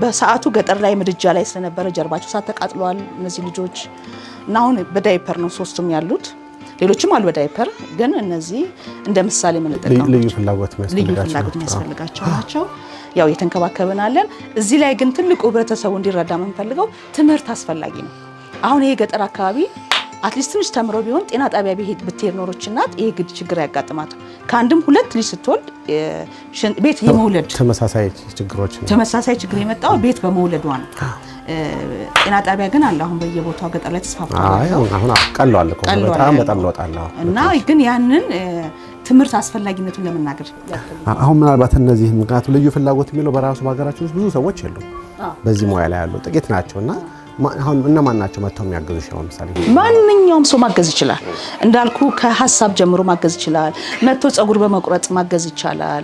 በሰዓቱ ገጠር ላይ ምድጃ ላይ ስለነበረ ጀርባቸው ሳት ተቃጥለዋል እነዚህ ልጆች እና አሁን በዳይፐር ነው 3ቱም ያሉት። ሌሎችም አሉ በዳይፐር ግን እነዚህ እንደ ምሳሌ የምንጠቀመው ልዩ ፍላጎት የሚያስፈልጋቸው ናቸው። ያው የተንከባከብናለን። እዚህ ላይ ግን ትልቁ ህብረተሰቡ እንዲረዳ የምንፈልገው ትምህርት አስፈላጊ ነው። አሁን ይሄ ገጠር አካባቢ አትሊስት ትንሽ ተምሮ ቢሆን ጤና ጣቢያ ብትሄድ ኖሮች እናት ይሄ ግድ ችግር ያጋጥማታል። ከአንድም 2 ልጅ ስትወልድ ቤት የመውለድ ተመሳሳይ ችግር የመጣው ቤት በመውለዷ ነው። ጤና ጣቢያ ግን አለ አሁን በየቦታው ገጠር ላይ ተስፋፍቷል። አሁን ቀለዋል እኮ በጣም ለውጣል። እና ግን ያንን ትምህርት አስፈላጊነቱን ለመናገር አሁን ምናልባት እነዚህ ምክንያቱ ልዩ ፍላጎት የሚለው በራሱ በሀገራችን ውስጥ ብዙ ሰዎች የሉም፣ በዚህ ሙያ ላይ ያሉ ጥቂት ናቸውና አሁን እነማን ናቸው መጥተው የሚያገዙሽ? አሁን ምሳሌ ማንኛውም ሰው ማገዝ ይችላል። እንዳልኩ ከሀሳብ ጀምሮ ማገዝ ይችላል። መጥቶ ጸጉር በመቁረጥ ማገዝ ይቻላል።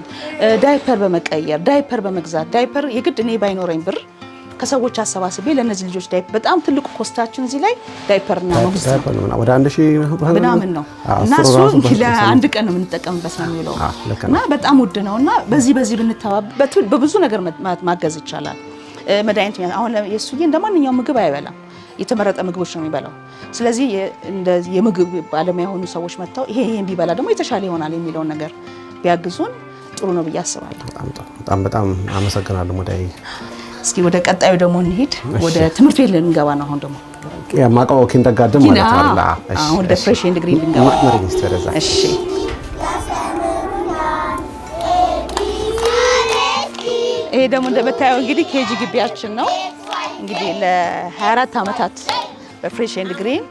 ዳይፐር በመቀየር ዳይፐር በመግዛት ዳይፐር የግድ እኔ ባይኖረኝ ብር ከሰዎች አሰባስቤ ለነዚህ ልጆች ዳይፐር በጣም ትልቁ ኮስታችን እዚህ ላይ ዳይፐርና ሞግዚት ወደ 1000 ምናምን ነው እና እሱ ለአንድ ቀን ነው የምንጠቀምበት ነው የሚለው እና በጣም ውድ ነውና በዚህ ብንተባበት በብዙ ነገር ማገዝ ይቻላል። መድኃኒት አሁን የሱዬ እንደማንኛውም ምግብ አይበላም፣ የተመረጠ ምግቦች ነው የሚበላው። ስለዚህ እንደዚህ የምግብ ባለሙያ የሆኑ ሰዎች መጥተው ይሄን ቢበላ ደግሞ የተሻለ ይሆናል የሚለውን ነገር ቢያግዙን ጥሩ ነው ብዬ አስባለሁ። በጣም አመሰግናለሁ ሙዳይ። እስኪ ወደ ቀጣዩ ደግሞ እንሂድ። ወደ ትምህርት ቤት ልንገባ ነው። አሁን ደግሞ የማውቀው ኪንደርጋርተን ማለት ነው። አሁን ወደ ፍሬሽ ኤንድ ግሪን ልንገባ ነው። እሺ ይሄ ደግሞ እንደምታየው እንግዲህ ኬጂ ግቢያችን ነው። እንግዲህ ለ24 ዓመታት በፍሬሽ ኤንድ ግሪን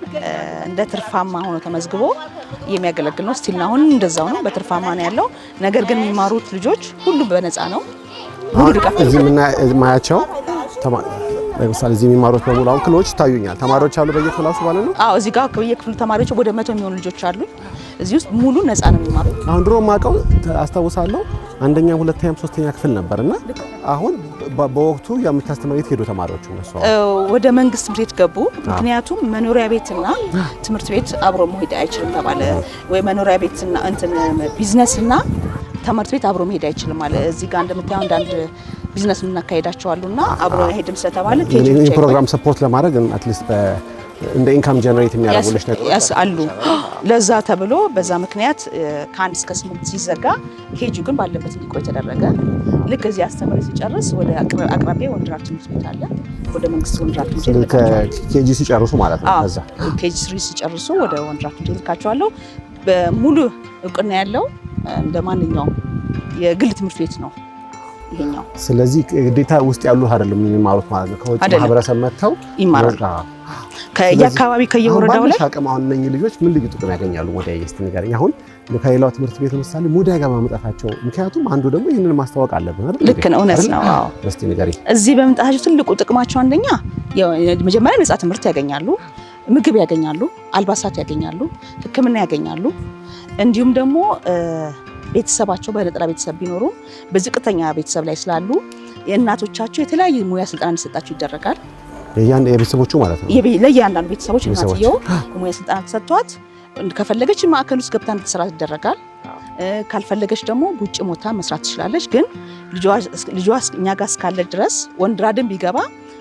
እንደ ትርፋማ ሆኖ ተመዝግቦ የሚያገለግል ነው። ስቲል አሁን እንደዛው ነው፣ በትርፋማ ነው ያለው። ነገር ግን የሚማሩት ልጆች ሁሉ በነፃ ነው። ሙሉ ድጋፍ እዚህ ማያቸው ለምሳሌ እዚህ የሚማሩት በሙሉ አሁን ክፍሎች ይታዩኛል። ተማሪዎች አሉ በየክላሱ ማለት ነው። አዎ እዚህ ጋር በየክፍሉ ተማሪዎች ወደ 100 የሚሆኑ ልጆች አሉ። እዚህ ውስጥ ሙሉ ነፃ ነው የሚማሩት። አሁን ድሮ ማቀው አስታውሳለሁ አንደኛ፣ ሁለተኛ፣ ሶስተኛ ክፍል ነበርና አሁን በወቅቱ የምታስተምሩት ሄዶ ተማሪዎች እነሱ ወደ መንግስት ትምህርት ቤት ገቡ። ምክንያቱም መኖሪያ ቤትና ትምህርት ቤት አብሮ መሄድ አይችልም ተባለ። ወይ መኖሪያ ቤትና እንትን ቢዝነስና ትምህርት ቤት አብሮ መሄድ አይችልም ማለት እዚህ ጋር እንደምታየው አንዳንድ ቢዝነስ እናካሄዳቸዋልና አብሮ አይሄድም ስለተባለ ፕሮግራም ሰፖርት ለማድረግ አትሊስት እንደ ኢንካም ጀነሬት የሚያደርጉልሽ ነገሮች አሉ። ለዛ ተብሎ በዛ ምክንያት ከ1 እስከ 8 ሲዘጋ ኬጂው ግን ባለበት እንዲቆይ ተደረገ። ልክ እዚህ አስተምሬ ሲጨርስ ወደ አቅራቢያ ወንድራር ትምህርት ቤት አለ። ወደ መንግስት ወንድራር ትምህርት ቤት ከኬጂ ሲጨርሱ ማለት ነው። ከዛ ኬጂ 3 ሲጨርሱ ወደ ወንድራር ትምህርት ቤት ልካቸዋለሁ። በሙሉ እውቅና ያለው እንደ ማንኛውም የግል ትምህርት ቤት ነው ይሄኛው። ስለዚህ ግዴታ ውስጥ ያሉ አይደለም የሚማሩት ማለት ነው። ከውጭ ማህበረሰብ መጥተው ይማራሉ። ከየአካባቢ ከየወረዳው ላይ አቅም አሁን እነኚህ ልጆች ምን ልዩ ጥቅም ያገኛሉ? ሙዳይ እስቲ ንገረኝ። አሁን ከሌላው ትምህርት ቤት ለምሳሌ ሙዳይ ጋር ማምጣታቸው ምክንያቱም አንዱ ደግሞ ይሄንን ማስተዋወቅ አለብን አይደል? ልክ ነው፣ እውነት ነው። አዎ እስቲ ንገረኝ። እዚህ በመምጣታቸው ትልቁ ጥቅማቸው አንደኛ መጀመሪያ ነፃ ትምህርት ያገኛሉ፣ ምግብ ያገኛሉ፣ አልባሳት ያገኛሉ፣ ሕክምና ያገኛሉ። እንዲሁም ደግሞ ቤተሰባቸው በነጠላ ቤተሰብ ቢኖሩ በዝቅተኛ ቤተሰብ ላይ ስላሉ የእናቶቻቸው የተለያየ ሙያ ስልጠና እንዲሰጣቸው ይደረጋል። የቤተሰቦቹ ማለት ነው። ለእያንዳንዱ ቤተሰቦች እናትየው ሙያ ስልጠና ተሰጥቷት ከፈለገች ማዕከል ውስጥ ገብታ እንድትሰራ ይደረጋል። ካልፈለገች ደግሞ ውጭ ሞታ መስራት ትችላለች። ግን ልጇ እኛ ጋር እስካለ ድረስ ወንድራድን ቢገባ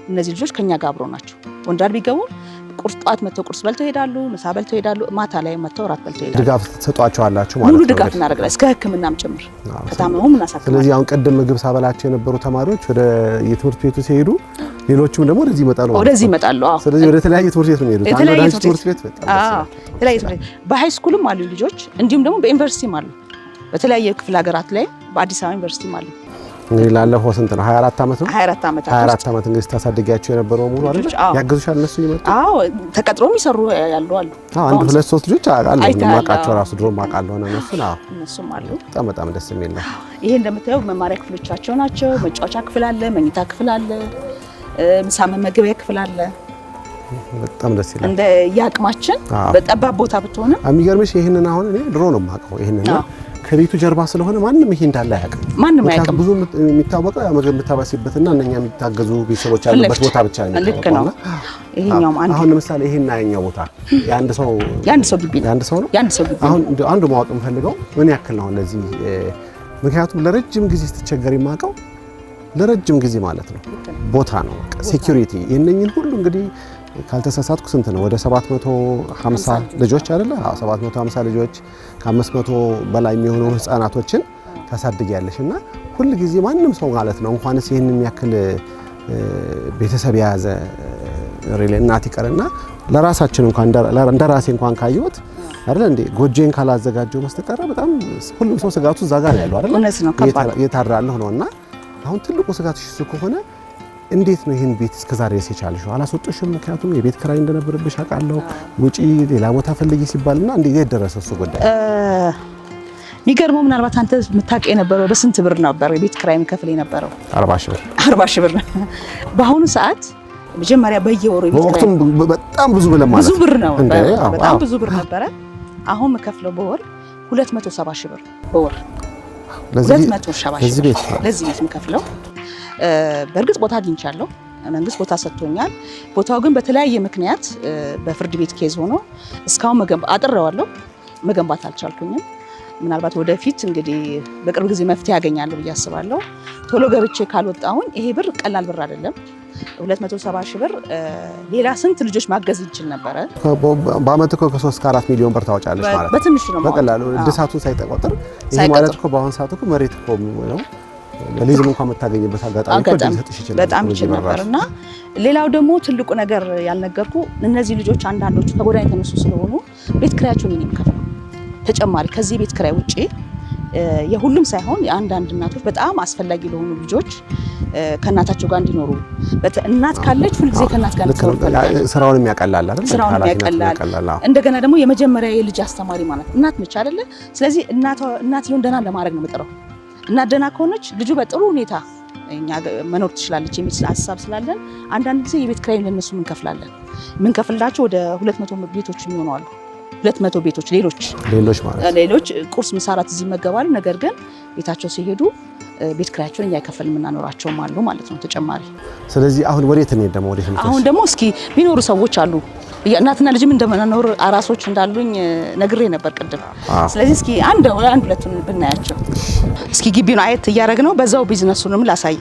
እነዚህ ልጆች ከኛ ጋር አብሮ ናቸው። ወንድራድ ቢገቡ ቁርስ ጠዋት መተው ቁርስ በልተው ይሄዳሉ፣ ምሳ በልተው ይሄዳሉ፣ ማታ ላይ መተው ራት በልተው ይሄዳሉ። ድጋፍ ተሰጧቸዋላችሁ ማለት ነው። ሙሉ ድጋፍ እናደርጋለን እስከ ሕክምናም ጭምር ከታመሙም እናሳክማለን። ስለዚህ አሁን ቅድም ምግብ ሳበላቸው የነበሩ ተማሪዎች ወደ የትምህርት ቤቱ ሲሄዱ ሌሎቹም ደግሞ ወደዚህ ይመጣሉ። ወደዚህ ይመጣሉ። አዎ። ስለዚህ ወደ ተለያየ ትምህርት ቤት ነው የሚሄዱት። የተለያየ ትምህርት ቤት በጣም የተለያየ ትምህርት ቤት በሃይ ስኩልም አሉ ልጆች፣ እንዲሁም ደግሞ በዩኒቨርሲቲም አሉ። በተለያየ ክፍለ ሀገራት ላይ በአዲስ አበባ ዩኒቨርሲቲም አሉ። እንግዲህ ላለፈው ስንት ነው? 24 ዓመት ነው። 24 ዓመት እንግዲህ ታሳድጊያቸው የነበረው ሙሉ አይደል? ያገዙሻል እነሱ ይመጡ? አዎ ተቀጥሮም ይሰሩ ያሉ አሉ። አንድ ሁለት ሶስት ልጆች አሉ ማቃቸው ራሱ ድሮ ማቃለው ነው እነሱም አሉ። በጣም ደስ የሚል ነው። ይሄ እንደምታየው መማሪያ ክፍሎቻቸው ናቸው። መጫወቻ ክፍል አለ፣ መኝታ ክፍል አለ፣ ምሳ መመገቢያ ክፍል አለ። በጣም ደስ ይላል። እንደ ያቅማችን በጠባብ ቦታ ብትሆንም የሚገርምሽ ይሄንን አሁን እኔ ድሮ ነው የማውቀው ይሄንን ከቤቱ ጀርባ ስለሆነ ማንም ይሄ እንዳለ አያውቅም። ማንም አያውቅም። ብዙ የሚታወቀው ምግብ የምታበስይበትና እነኛ የሚታገዙ ቤተሰቦች ያሉበት ቦታ ብቻ ነው። ልክ ነው። ይሄኛው አሁን ለምሳሌ ይሄና ያኛው ቦታ የአንድ ሰው ግቢ ነው። የአንድ ሰው ነው። አሁን አንዱ ማወቅ የምፈልገው ምን ያክል ነው ለዚህ ምክንያቱም ለረጅም ጊዜ ስትቸገር የማውቀው ለረጅም ጊዜ ማለት ነው ቦታ ነው ሴኩሪቲ የነኝን ሁሉ እንግዲህ ካልተሳሳትኩ ስንት ነው ወደ 750 ልጆች አይደለ? 750 ልጆች ከ500 በላይ የሚሆኑ ህፃናቶችን ታሳድጊያለሽና ሁሉ ጊዜ ማንም ሰው ማለት ነው እንኳንስ ይሄንን የሚያክል ቤተሰብ የያዘ እናት ይቀርና ለራሳችን እንኳን እንደራሴ እንኳን ካየሁት አይደል እንዴ ጎጆን ካላዘጋጀው በስተቀር በጣም ሁሉም ሰው ስጋቱ እዛ ጋር ነው ያለው አይደል? እውነት ነው። ከባድ የታራለሁ ነውና አሁን ትልቁ ስጋትሽ እሱ ከሆነ እንዴት ነው ይሄን ቤት እስከዛሬ ድረስ የቻልሽው? አላስወጣሽም? ምክንያቱም የቤት ክራይ እንደነበረብሽ አውቃለሁ። ውጪ ሌላ ቦታ ፈልጊ ሲባልና እንዴት የደረሰ እሱ ጉዳይ? የሚገርመው ምናልባት አንተ የምታውቀው የነበረው በስንት ብር ነበር የቤት ክራይ የሚከፍል የነበረው? 40 ሺህ ብር። 40 ሺህ ብር። በአሁኑ ሰዓት መጀመሪያ በየወሩ የቤት ክራይ በወቅቱም በጣም ብዙ ብር ማለት ብዙ ብር ነው። በጣም ብዙ ብር ነበረ። አሁን የምከፍለው በወር 270 ሺህ ብር በወር 270 ሺህ ብር ለዚህ ቤት የምከፍለው። በእርግጥ ቦታ አግኝቻለሁ። መንግስት ቦታ ሰጥቶኛል። ቦታው ግን በተለያየ ምክንያት በፍርድ ቤት ኬዝ ሆኖ እስካሁን አጥሬዋለሁ፣ መገንባት አልቻልኩኝም። ምናልባት ወደፊት እንግዲህ በቅርብ ጊዜ መፍትሄ ያገኛለሁ ብዬ አስባለሁ። ቶሎ ገብቼ ካልወጣሁኝ ይሄ ብር ቀላል ብር አይደለም። 270 ሺህ ብር ሌላ ስንት ልጆች ማገዝ ይችል ነበረ። በአመት እኮ ከ3 እስከ 4 ሚሊዮን ብር ታወጫለሽ ማለት በትንሹ ነው በቀላሉ እድሳቱን ሳይቆጥር። ይሄ ማለት እኮ በአሁን ሰዓት እኮ መሬት እኮ ነው ለሊዝም እንኳን የምታገኝበት አጋጣሚ በጣም ይችላል ነበርና ሌላው ደግሞ ትልቁ ነገር ያልነገርኩ እነዚህ ልጆች አንዳንዶቹ ከጎዳና የተነሱ ስለሆኑ ቤት ክራያቸውን እኔ የምከፍለው ተጨማሪ ከዚህ ቤት ክራይ ውጪ የሁሉም ሳይሆን የአንዳንድ እናቶች በጣም አስፈላጊ ለሆኑ ልጆች ከእናታቸው ጋር እንዲኖሩ እናት ካለች ሁልጊዜ ከእናት ጋር እንዲኖሩ ስራውንም ያቀላል አይደል? ስራውንም ያቀላል። እንደገና ደግሞ የመጀመሪያ የልጅ አስተማሪ ማለት እናት ነች አይደለ? ስለዚህ እናትየውን ደህና ለማድረግ ነው የምጥረው። እና ደህና ከሆነች ልጁ በጥሩ ሁኔታ እኛ መኖር ትችላለች የሚል ሀሳብ ስላለን አንዳንድ ጊዜ የቤት ክራይ ለነሱ እንከፍላለን። የምንከፍላቸው ወደ 200 ቤቶች የሚሆኑ አሉ። 200 ቤቶች ሌሎች ቁርስ፣ ምሳ፣ እራት እዚህ ይመገባሉ። ነገር ግን ቤታቸው ሲሄዱ ቤት ክራያቸውን እያከፈልን የምናኖራቸውም አሉ ማለት ነው ተጨማሪ። ስለዚህ አሁን ወዴት እንሄድ ደግሞ አሁን ደግሞ እስኪ የሚኖሩ ሰዎች አሉ እናትና ልጅም እንደምናኖር አራሶች እንዳሉኝ ነግሬ ነበር ቅድም። ስለዚህ እስኪ አንድ ሁለቱን ብናያቸው እስኪ ግቢውን አየት እያደረግ ነው በዛው ቢዝነሱንም ላሳይ።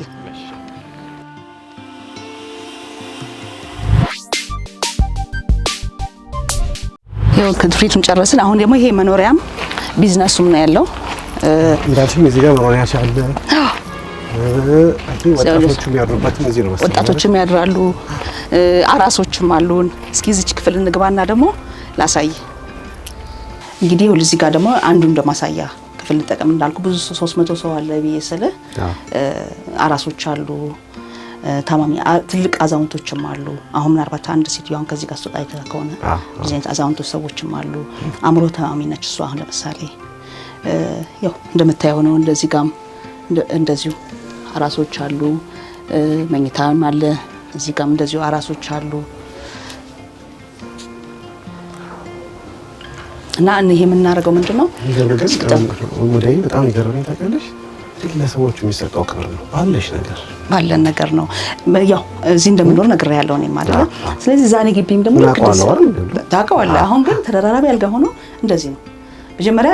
ይሄው ከፍሪቱን ጨረስን። አሁን ደግሞ ይሄ መኖሪያም ቢዝነሱም ነው ያለው። እንዳልሽኝ እዚህ ጋር መኖሪያ አለ። ወጣቶችም ያድሩበት እዚህ ነው። ወጣቶችም ያድራሉ፣ አራሶችም አሉን። እስኪ እዚች ክፍል እንግባና ደግሞ ላሳይ። እንግዲህ እዚህ ጋር ደግሞ አንዱን እንደማሳያ ክፍል እንጠቀም እንዳልኩ ብዙ 300 ሰው አለ ብዬ ስለ አራሶች አሉ፣ ታማሚ ትልቅ አዛውንቶችም አሉ። አሁን ምናልባት አንድ ሴትዮዋን ከዚህ ጋር ስትወጣ ከሆነ እንደዚህ አይነት አዛውንቶች ሰዎችም አሉ። አእምሮ ታማሚ ነች እሷ። አሁን ለምሳሌ ያው እንደምታየው ነው። እንደዚህ ጋም እንደዚሁ አራሶች አሉ፣ መኝታም አለ። እዚህ ጋም እንደዚሁ አራሶች አሉ። እና ይሄ የምናደርገው ምንድነው? ወደይ በጣም ይገርመኝ ታውቂያለሽ። ለሰዎች የሚሰጠው ክብር ነው። ባለን ነገር ነው። ያው እዚህ እንደምኖር ነገር ያለው ነው ማለት ነው። ስለዚህ ዛኔ ግቢም ደግሞ ታውቀዋለህ። አሁን ግን ተደራራቢ አልጋ ሆኖ እንደዚህ ነው። መጀመሪያ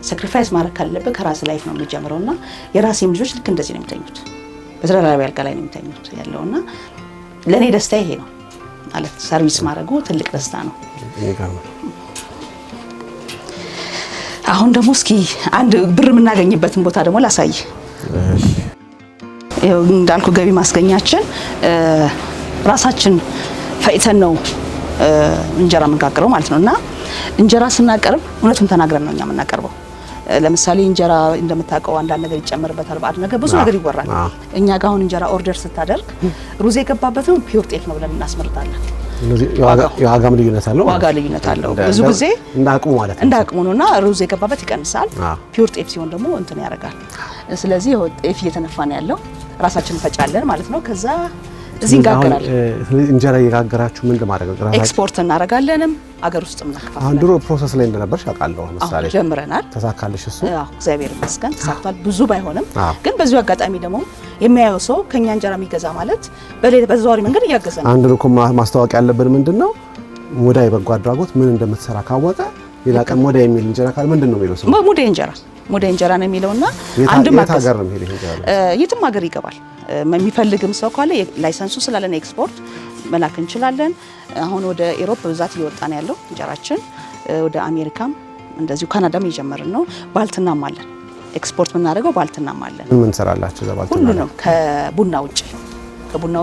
ሳክሪፋይስ ማድረግ ካለበት ከራስ ላይፍ ነው የሚጀምረውና የራሴም ልጆች ልክ እንደዚህ ነው የሚተኙት። በተደራራቢ አልጋ ላይ ነው የሚተኙት ያለውና ለኔ ደስታ ይሄ ነው ማለት ሰርቪስ ማድረጉ ትልቅ ደስታ ነው። አሁን ደግሞ እስኪ አንድ ብር የምናገኝበትን ቦታ ደግሞ ላሳይ። እንዳልኩ ገቢ ማስገኛችን ራሳችን ፈይተን ነው እንጀራ የምንጋግረው ማለት ነው። እና እንጀራ ስናቀርብ እውነቱን ተናግረን ነው እኛ የምናቀርበው። ለምሳሌ እንጀራ እንደምታውቀው አንዳንድ ነገር ይጨመርበታል፣ ባዕድ ነገር ብዙ ነገር ይወራል። እኛ ጋር አሁን እንጀራ ኦርደር ስታደርግ ሩዝ የገባበትም ፒውር ጤፍ ነው ብለን እናስመርጣለን። የዋጋም ልዩነት አለው። ዋጋ ልዩነት አለው። ብዙ ጊዜ እንዳቅሙ ማለት ነው። እንዳቅሙ ነውና ሩዝ የገባበት ይቀንሳል። ፒውር ጤፍ ሲሆን ደግሞ እንትን ያደርጋል። ስለዚህ ጤፍ እየተነፋ ነው ያለው። ራሳችን እንፈጫለን ማለት ነው። ከዛ እዚህ እንጋገራለን። ስለዚህ እንጀራ እየጋገራችሁ ምን ለማድረግ ነው? ኤክስፖርት እናደርጋለንም አገር ውስጥ እናከፋፍላለን። አሁን ድሮ ፕሮሰስ ላይ እንደነበርሽ አውቃለሁ። ለምሳሌ ጀምረናል። ተሳካልሽ? እሱ አዎ እግዚአብሔር ይመስገን ተሳክቷል። ብዙ ባይሆንም ግን በዚሁ አጋጣሚ ደግሞ የሚያየው ሰው ከኛ እንጀራ የሚገዛ ማለት በተዘዋዋሪ መንገድ እያገዘ ነው። አንድ ልኮ ማስታወቅ ያለብን ምንድነው ሙዳይ በጎ አድራጎት ምን እንደምትሰራ ካወቀ ሌላ ቀን ሙዳይ የሚል እንጀራ ካል ምንድነው የሚለው ሰው ሙዳይ እንጀራ ነው የሚለውና አንድም ሀገር ነው የሚሄደው እንጀራ የትም ሀገር ይገባል። የሚፈልግም ሰው ካለ ላይሰንሱ ስላለን ኤክስፖርት መላክ እንችላለን። አሁን ወደ ኢሮፕ በብዛት እየወጣ ነው ያለው እንጀራችን። ወደ አሜሪካም እንደዚሁ ካናዳም እየጀመርን ነው። ባልትናም አለን ኤክስፖርት የምናደርገው ባልትናም አለን። ምን ሰራላችሁ? ዘባልትና ሁሉንም ከቡና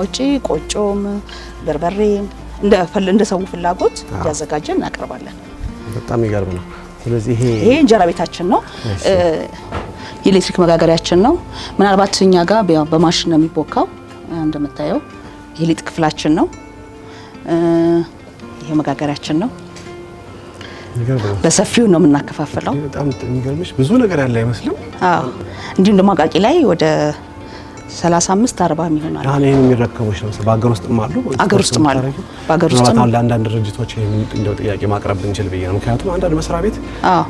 ውጪ ቆጮም በርበሬም እንደ ሰው ፍላጎት ያዘጋጀን እናቀርባለን። በጣም ይገርም ነው። ስለዚህ ይሄ እንጀራ ቤታችን ነው። የኤሌክትሪክ መጋገሪያችን ነው። ምናልባት እኛ ጋር በማሽን ነው የሚቦካው። እንደምታየው ይሄ ሊጥ ክፍላችን ነው። ይሄ መጋገሪያችን ነው። በሰፊው ነው የምናከፋፍለው። በጣም የሚገርምሽ ብዙ ነገር ያለ አይመስልም? አዎ እንዲሁም ደግሞ አቃቂ ላይ ወደ 35-40 ይሆናል። አሁን ይሄን የሚረከቡሽ ነው በአገር ውስጥም አሉ። አገር ውስጥም አሉ። በአገር ውስጥም አንዳንድ ድርጅቶች እንደው ጥያቄ ማቅረብ ብንችል ብዬ ነው። ምክንያቱም አንዳንድ መስሪያ ቤት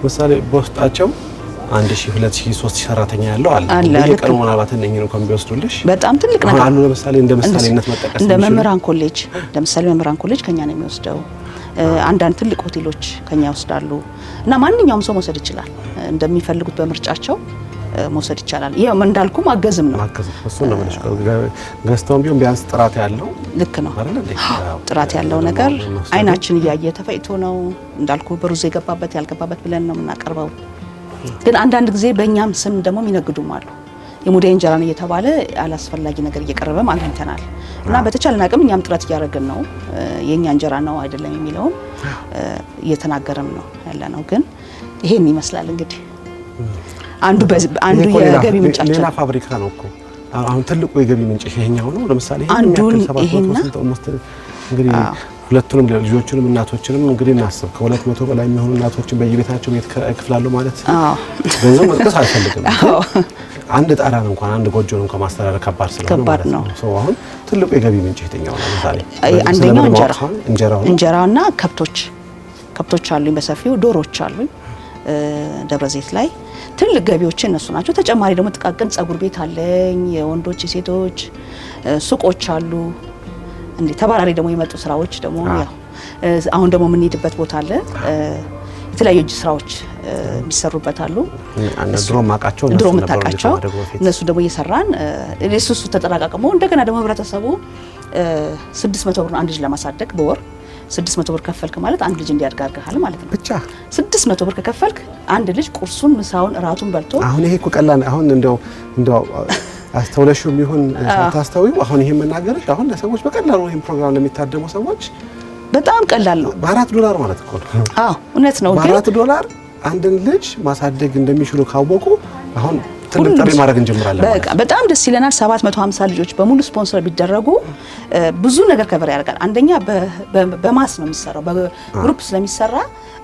ምሳሌ በውስጣቸው 1000፣ 2000፣ 3000 ሰራተኛ ያለው አለ። የቀን ምናልባት እነኚህ ነው ከሚወስዱልሽ በጣም ትልቅ ነገር አሉ። ለምሳሌ እንደ ምሳሌነት መጠቀስ እንደ መምህራን ኮሌጅ ለምሳሌ መምህራን ኮሌጅ ከኛ ነው የሚወስደው። አንዳንድ ትልቅ ሆቴሎች ከኛ ይወስዳሉ። እና ማንኛውም ሰው መውሰድ ይችላል። እንደሚፈልጉት በምርጫቸው መውሰድ ይቻላል። ይሄ እንዳልኩ ማገዝም ነው። እሱ ነው ማለት ገዝተውም ቢሆን ቢያንስ ጥራት ያለው ልክ ነው ጥራት ያለው ነገር አይናችን እያየ ተፈይቶ ነው እንዳልኩ በሩዝ የገባበት ያልገባበት ብለን ነው የምናቀርበው። ግን አንዳንድ ጊዜ በእኛም ስም ደግሞ የሚነግዱም አሉ። የሙዳይ እንጀራ ነው እየተባለ አላስፈላጊ ነገር እየቀረበም አግኝተናል። እና በተቻለን አቅም እኛም ጥረት እያደረግን ነው። የኛ እንጀራ ነው አይደለም የሚለውን እየተናገረም ነው ያለ ነው። ግን ይሄን ይመስላል እንግዲህ አንዱ የገቢ ምንጫችን ሌላ ፋብሪካ ነው እኮ አሁን ትልቁ የገቢ ምንጭ ይሄኛው ነው። ለምሳሌ ይሄና እንግዲህ ሁለቱንም ልጆችንም እናቶችንም እንግዲህ እናስብ ከ200 በላይ የሚሆኑ እናቶችን በየቤታቸው ቤት ይከፍላሉ ማለት ገንዘብ መጥቀስ አልፈልግም። አንድ ጣራን እንኳን አንድ ጎጆን እንኳን ማስተዳደር ከባድ ስለሆነ ማለት ነው። አሁን ትልቁ የገቢ ምንጭ የትኛው ነው? ለምሳሌ አንደኛው እንጀራና ከብቶች አሉኝ በሰፊው ዶሮዎች አሉኝ። ደብረ ዘይት ላይ ትልቅ ገቢዎች እነሱ ናቸው። ተጨማሪ ደግሞ ጥቃቅን ጸጉር ቤት አለኝ። የወንዶች የሴቶች ሱቆች አሉ። እንዴ ተባራሪ ደግሞ የመጡ ስራዎች ደግሞ ያው አሁን ደግሞ የምንሄድበት ቦታ አለ። የተለያዩ እጅ ስራዎች የሚሰሩበት አሉ። ድሮ ማቃቸው እነሱ ደግሞ እየሰራን እሱ ተጠራቃቅሞ እንደገና ደግሞ ህብረተሰቡ 600 ብር አንድ ልጅ ለማሳደግ በወር 600 ብር ከፈልክ ማለት አንድ ልጅ እንዲያድጋግሃል ማለት ነው። ብቻ 600 ብር ከፈልክ አንድ ልጅ ቁርሱን፣ ምሳውን፣ እራቱን በልቶ አሁን ይሄ እኮ ቀላል አሁን እንደው አስተውለሽው ይሁን ታስተውዩ አሁን ይሄን መናገርሽ አሁን ለሰዎች በቀላሉ ይሄን ፕሮግራም ለሚታደሙ ሰዎች በጣም ቀላል ነው። $4 ማለት እኮ ነው። አዎ እውነት ነው። $4 አንድን ልጅ ማሳደግ እንደሚችሉ ካወቁ አሁን ትልቅ ጥሪ ማድረግ እንጀምራለን። በቃ በጣም ደስ ይለናል። 750 ልጆች በሙሉ ስፖንሰር ቢደረጉ ብዙ ነገር ከቨር ያደርጋል። አንደኛ በማስ ነው የሚሰራው፣ በግሩፕ ስለሚሰራ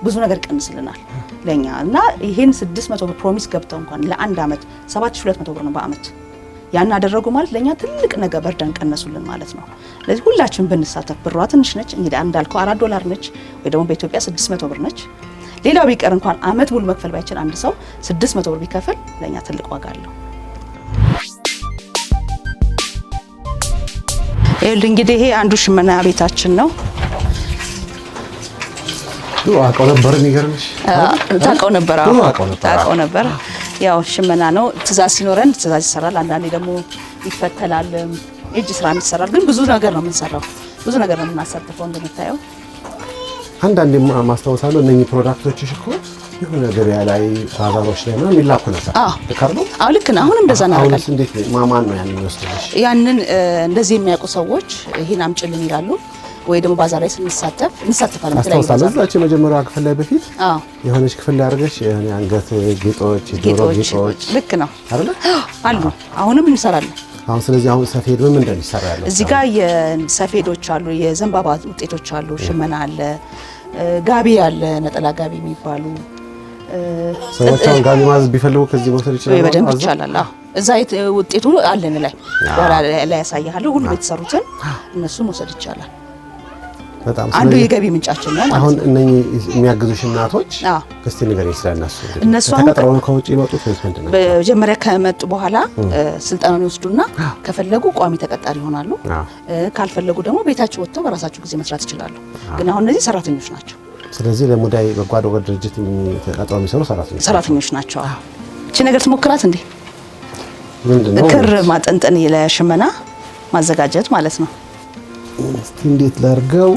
ብዙ ነገር ይቀንስልናል ለኛ እና ይሄን 600 ብር ፕሮሚስ ገብተው እንኳን ለአንድ አመት 7200 ብር ነው በአመት ያን አደረጉ ማለት ለኛ ትልቅ ነገር በርደን ቀነሱልን ማለት ነው። ስለዚህ ሁላችን ብንሳተፍ ብሯ ትንሽ ነች እንግዲህ እንዳልከው $4 ነች ወይ ደግሞ በኢትዮጵያ 600 ብር ነች። ሌላው ቢቀር እንኳን አመት ሙሉ መክፈል ባይችል አንድ ሰው 600 ብር ቢከፍል ለኛ ትልቅ ዋጋ አለው። እንግዲህ ይሄ አንዱ ሽመና ቤታችን ነው። አውቀው ነበር የሚገርምሽ? ታውቀው ነበር። ያው ሽመና ነው። ትእዛዝ ሲኖረን ትእዛዝ ይሰራል። አንዳንዴ ደግሞ ይፈተላል፣ እጅ ስራ ይሰራል። ግን ብዙ ነገር ነው የምንሰራው፣ ብዙ ነገር ነው የምናሳትፈው። እንደምታየው አንዳንዴ ማስታወሳለሁ እነኚህ ፕሮዳክቶችሽ እኮ የሆነ ገበያ ላይ ባዛሮች ላይ ምናምን ይላኩ ነበር። አዎ ልክ ነው። አሁንም እንደዛ ነው። አሁንስ እንዴት ማማን ነው ያንን ይወስድልሽ? ያንን እንደዚህ የሚያውቁ ሰዎች ይሄን አምጭልን ይላሉ ወይ ደግሞ ባዛር ላይ እንሳተፋለን። አስታውሳለሁ እዛች የመጀመሪያዋ ክፍል ላይ በፊት የሆነች ክፍል ላይ አድርገሽ የሆነ አንገት ጌጦች፣ ጆሮ ጌጦች ልክ ነው አይደል አሉ። አሁንም እንሰራለን። አሁን ስለዚህ አሁን ሰፌድ ምን እንደሚሰራ ያለው እዚህ ጋር የሰፌዶች አሉ፣ የዘንባባ ውጤቶች አሉ፣ ሽመና አለ፣ ጋቢ አለ፣ ነጠላ ጋቢ የሚባሉ ሰዎች አሁን ጋቢ ማዘዝ ቢፈልጉ ከዚህ መውሰድ ይችላሉ። በደንብ ይቻላል። አዎ እዛ ውጤቱ አለን ላይ ያሳያለሁ። ሁሉ የተሰሩትን እነሱ መውሰድ ይቻላል። በጣም አንዱ የገቢ ምንጫችን ነው ማለት ነው። አሁን እነኚህ የሚያግዙሽ እናቶች እስቲ ንገሪኝ ስለነሱ። እነሱ ተቀጥረው ከውጪ የመጡት ወይስ ምንድን ነው? በመጀመሪያ ከመጡ በኋላ ስልጠናውን ይወስዱና ከፈለጉ ቋሚ ተቀጣሪ ይሆናሉ። ካልፈለጉ ደግሞ ቤታቸው ወጥተው በራሳቸው ጊዜ መስራት ይችላሉ። ግን አሁን እነዚህ ሰራተኞች ናቸው። ስለዚህ ለሙዳይ በጎ አድራጎት ድርጅት ተቀጥረው የሚሰሩ ሰራተኞች ናቸው። እቺ ነገር ትሞክራት እንዴ? ምንድነው? ክር ማጠንጠን ለሽመና ማዘጋጀት ማለት ነው። እስቲ እንዴት ላድርገው?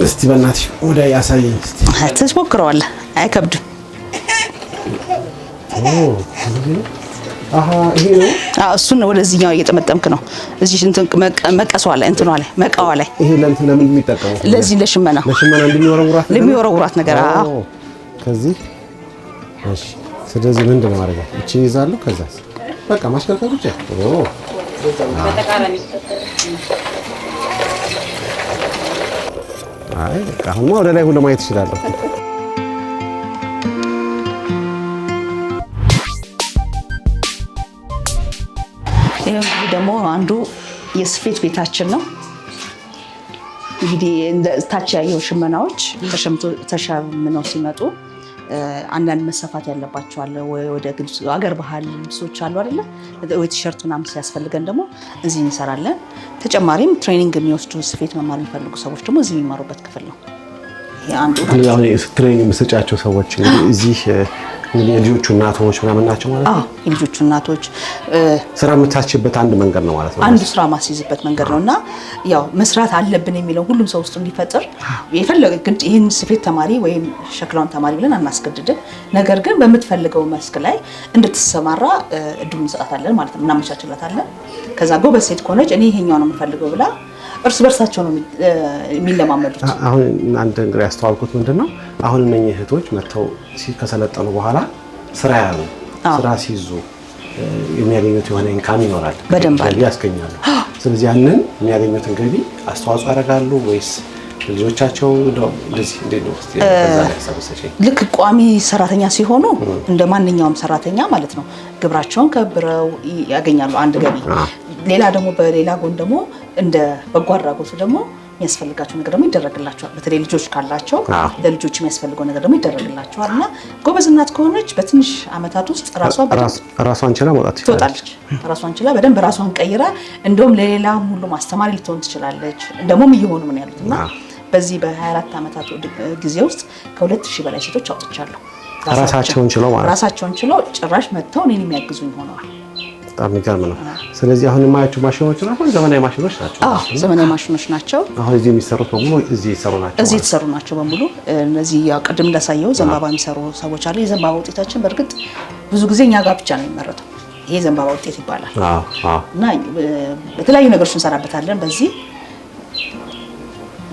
እስቲ በእናትሽ ሙዳይ ያሳየኝ እስቲ። ትሞክረዋለህ፣ አይከብድም። ይሄ ነው። እሱን ወደዚህኛው እየጠመጠምክ ነው። እዚህ እንትን መቀሷ ላይ እንትኗ ላይ መቃዋ ላይ ይሄ ለእንትን ለምን የሚጠቀመው? ለዚህ ለሽመና ለሚወረውራት ነገር። ከዚህ እሺ። ስለዚህ ምንድን ነው ማድረግ? እቺ ይዛለሁ። ከዛስ በቃ ማሽከርከር ብቻ። አይ በቃ አሁን ወደ ላይ ሁሉ ማየት እችላለሁ። ይሄ ደግሞ አንዱ የስፌት ቤታችን ነው። እንግዲህ ታች ያየው ሽመናዎች ተሸምነው ሲመጡ አንዳንድ መሰፋት ያለባቸው አለ ወይ ወደ ግልጽ አገር ባህል ልብሶች አሉ አይደለ? ወይ ቲሸርት ምናምን ሲያስፈልገን ደግሞ እዚህ እንሰራለን። ተጨማሪም ትሬኒንግ የሚወስዱ ስፌት መማር የሚፈልጉ ሰዎች ደግሞ እዚህ የሚማሩበት ክፍል ነው። ይሄ አንዱ ነው። አሁን ትሬኒንግ የምትሰጫቸው ሰዎች እዚህ የልጆቹ እናቶች ምናምን ናቸው ማለት ነው። የልጆቹ እናቶች ስራ የምታስችበት አንድ መንገድ ነው ማለት ነው። አንዱ ስራ ማስይዝበት መንገድ ነው እና ያው መስራት አለብን የሚለው ሁሉም ሰው ውስጥ እንዲፈጥር የፈለገ ግን ይህን ስፌት ተማሪ ወይም ሸክላውን ተማሪ ብለን አናስገድድም። ነገር ግን በምትፈልገው መስክ ላይ እንድትሰማራ እድሉን እንሰጣታለን ማለት ነው፣ እናመቻችላታለን። ከዛ ጎበዝ ሴት ከሆነች እኔ ይሄኛው ነው የምፈልገው ብላ እርስ በርሳቸው ነው የሚለማመዱት። አሁን አንድ እንግዲህ ያስተዋልኩት ምንድነው አሁን እነኚህ እህቶች መጥተው ከሰለጠኑ በኋላ ስራ ያሉ ስራ ሲይዙ የሚያገኙት የሆነ ኢንካም ይኖራል፣ ገቢ ያስገኛሉ። ስለዚህ ያንን የሚያገኙትን ገቢ አስተዋጽኦ ያደርጋሉ ወይስ ልጆቻቸው እንደዚህ እንዴት ነው? ልክ ቋሚ ሰራተኛ ሲሆኑ እንደ ማንኛውም ሰራተኛ ማለት ነው ግብራቸውን ከብረው ያገኛሉ አንድ ገቢ። ሌላ ደግሞ በሌላ ጎን ደግሞ እንደ በጎ አድራጎቱ ደግሞ የሚያስፈልጋቸው ነገር ደግሞ ይደረግላቸዋል። በተለይ ልጆች ካላቸው ለልጆች የሚያስፈልገው ነገር ደግሞ ይደረግላቸዋል እና ጎበዝ እናት ከሆነች በትንሽ ዓመታት ውስጥ ራሷን ችላ መውጣት ትወጣለች። ራሷን ችላ በደንብ ራሷን ቀይራ እንደውም ለሌላ ሁሉ ማስተማሪ ልትሆን ትችላለች። እንደውም እየሆኑ ምን ያሉት እና በዚህ በ24 ዓመታት ጊዜ ውስጥ ከ2000 በላይ ሴቶች አውጥቻለሁ። ራሳቸውን ችለው ማለት ራሳቸውን ችለው ጭራሽ መጥተው እኔን የሚያግዙኝ ሆነዋል። በጣም የሚገርም ነው። ስለዚህ አሁን የማያቸው ማሽኖች ናቸው፣ ዘመናዊ ማሽኖች ናቸው። ዘመናዊ ማሽኖች ናቸው። አሁን እዚህ የሚሰሩት በሙሉ እዚህ የተሰሩ ናቸው በሙሉ። እነዚህ ያው ቅድም እንዳሳየው ዘንባባ የሚሰሩ ሰዎች አሉ። የዘንባባ ውጤታችን በእርግጥ ብዙ ጊዜ እኛ ጋር ብቻ ነው የሚመረተው። ይሄ ዘንባባ ውጤት ይባላል እና በተለያዩ ነገሮች እንሰራበታለን። በዚህ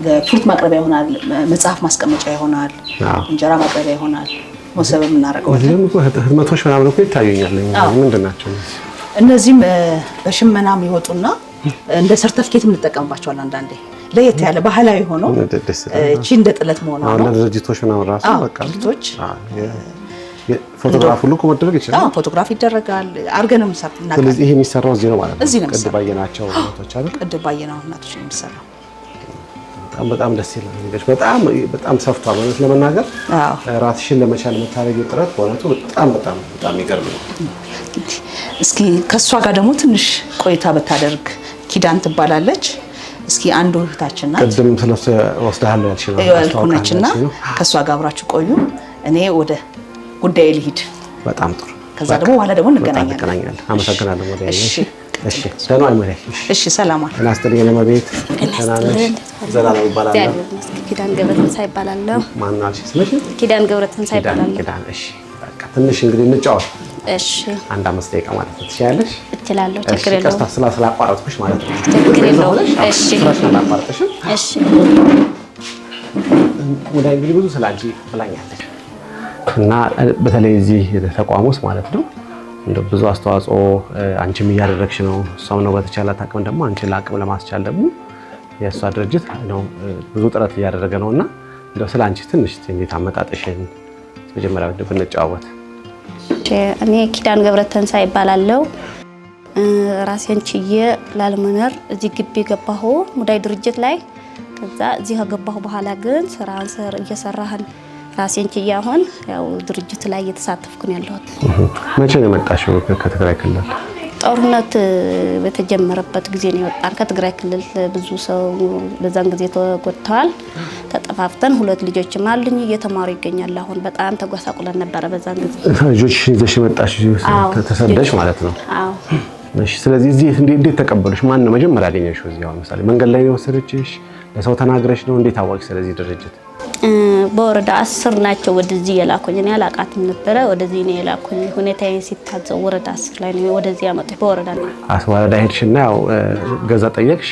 ለፍሩት ማቅረቢያ ይሆናል፣ መጽሐፍ ማስቀመጫ ይሆናል፣ እንጀራ ማቅረቢያ ይሆናል። ሞሰብ የምናደርገው አለ። እዚህም እኮ ህትመቶች ምናምን እኮ ይታዩኛል። ምንድን ናቸው እነዚህም? በሽመና የሚወጡና እንደ ሰርተፍኬት የምንጠቀምባቸዋል። አንዳንዴ ለየት ያለ ባህላዊ ሆኖ እቺ እንደ ጥለት መሆኗ ነው። ለድርጅቶች ምናምን ራሱ በቃ ድርጅቶች ፎቶግራፍ ሁሉ መደረግ ይችላል። ፎቶግራፍ ይደረጋል። አርገንም ሰርተናል። ስለዚህ ይሄ የሚሰራው እዚህ ነው ማለት ነው። እዚህ ነው ቅድም ባየናቸው እናቶች አይደል? ቅድም ባየናው እናቶች ነው የሚሰራው። በጣም ደስ ይላል። እንግዲህ በጣም ሰፍቷል ማለት ለመናገር ራስሽን ለመቻል የምታደርጊው ጥረት በእውነቱ በጣም ይገርም ነው። እስኪ ከሷ ጋር ደግሞ ትንሽ ቆይታ ብታደርግ ኪዳን ትባላለች። እስኪ አንዱ እህታችን ናት። ቅድም ስለሱ ወስደሃለሁ ያልሽና ከሷ ጋር አብራችሁ ቆዩ። እኔ ወደ ጉዳይ ልሂድ። በጣም ጥሩ። ከዛ ደግሞ በኋላ ደግሞ እንገናኛለን። አመሰግናለሁ። ወደ እሺ ደህና አይመሪ። እሺ ሰላም አለ። እናስተኛ ለመቤት ተናነሽ ዘላለም ይባላል። ኪዳን ገብረትንሳኤ ይባላለሁ። ማን ነው ስምሽ? ኪዳን ገብረትንሳኤ ይባላል። ኪዳን። እሺ በቃ ትንሽ እንግዲህ እንጫወት። እሺ አንድ 5 ደቂቃ ማለት ትችያለሽ? እችላለሁ። ችግር የለውም። ቀስታ ስላቋረጥኩሽ ማለት ነው። ችግር የለውም። እሺ ስላቋረጥሽ። እሺ ወደ እንግዲህ ብዙ ስላንቺ ብላኛለች እና በተለይ እዚህ ተቋም ውስጥ ማለት ነው እንደው ብዙ አስተዋጽኦ አንቺም እያደረግሽ ነው። እሷም ነው በተቻላት አቅም ደግሞ አንቺን ለአቅም ለማስቻል ደግሞ የእሷ ድርጅት ነው ብዙ ጥረት እያደረገ ነውና እንደው ስላንቺ ትንሽ እንዴት አመጣጥሽን መጀመሪያ ብንጨዋወት። እኔ ኪዳን ገብረትንሳኤ ይባላለሁ። ራሴን ችዬ ላልመነር እዚህ ግቢ ገባሁ ሙዳይ ድርጅት ላይ። ከዛ እዚህ ከገባሁ በኋላ ግን ስራን እየሰራህን ራሴን ችዬ አሁን ያው ድርጅት ላይ እየተሳተፍኩ ነው ያለሁት። መቼ ነው የመጣሽው ከትግራይ ክልል? ጦርነት በተጀመረበት ጊዜ ነው የወጣን ከትግራይ ክልል። ብዙ ሰው በዛን ጊዜ ተጎድተዋል። ተጠፋፍተን 2 ልጆችም አሉኝ እየተማሩ ይገኛል። አሁን በጣም ተጓሳቁለን ነበረ በዛን ጊዜ። ልጆች ይዘሽ መጣሽ ተሰደሽ ማለት ነው? አዎ። እሺ። ስለዚህ እዚህ እንዴት ተቀበሉሽ? ማን ነው መጀመሪያ ያገኘሽው? እዚህ አሁን ምሳሌ መንገድ ላይ ነው የወሰደችሽ? ለሰው ተናግረሽ ነው? እንዴት አወቅሽ ስለዚህ ድርጅት? በወረዳ 10 ናቸው ወደዚህ የላኩኝ። እኔ አላውቃትም ነበረ። ወደዚህ ነው የላኩኝ። ሁኔታዬን ሲታዘው ወረዳ 10 ላይ ነው ወደዚህ ያመጡኝ። በወረዳ ነው ወረዳ ሄድሽና ያው ገዛ ጠየቅሽ።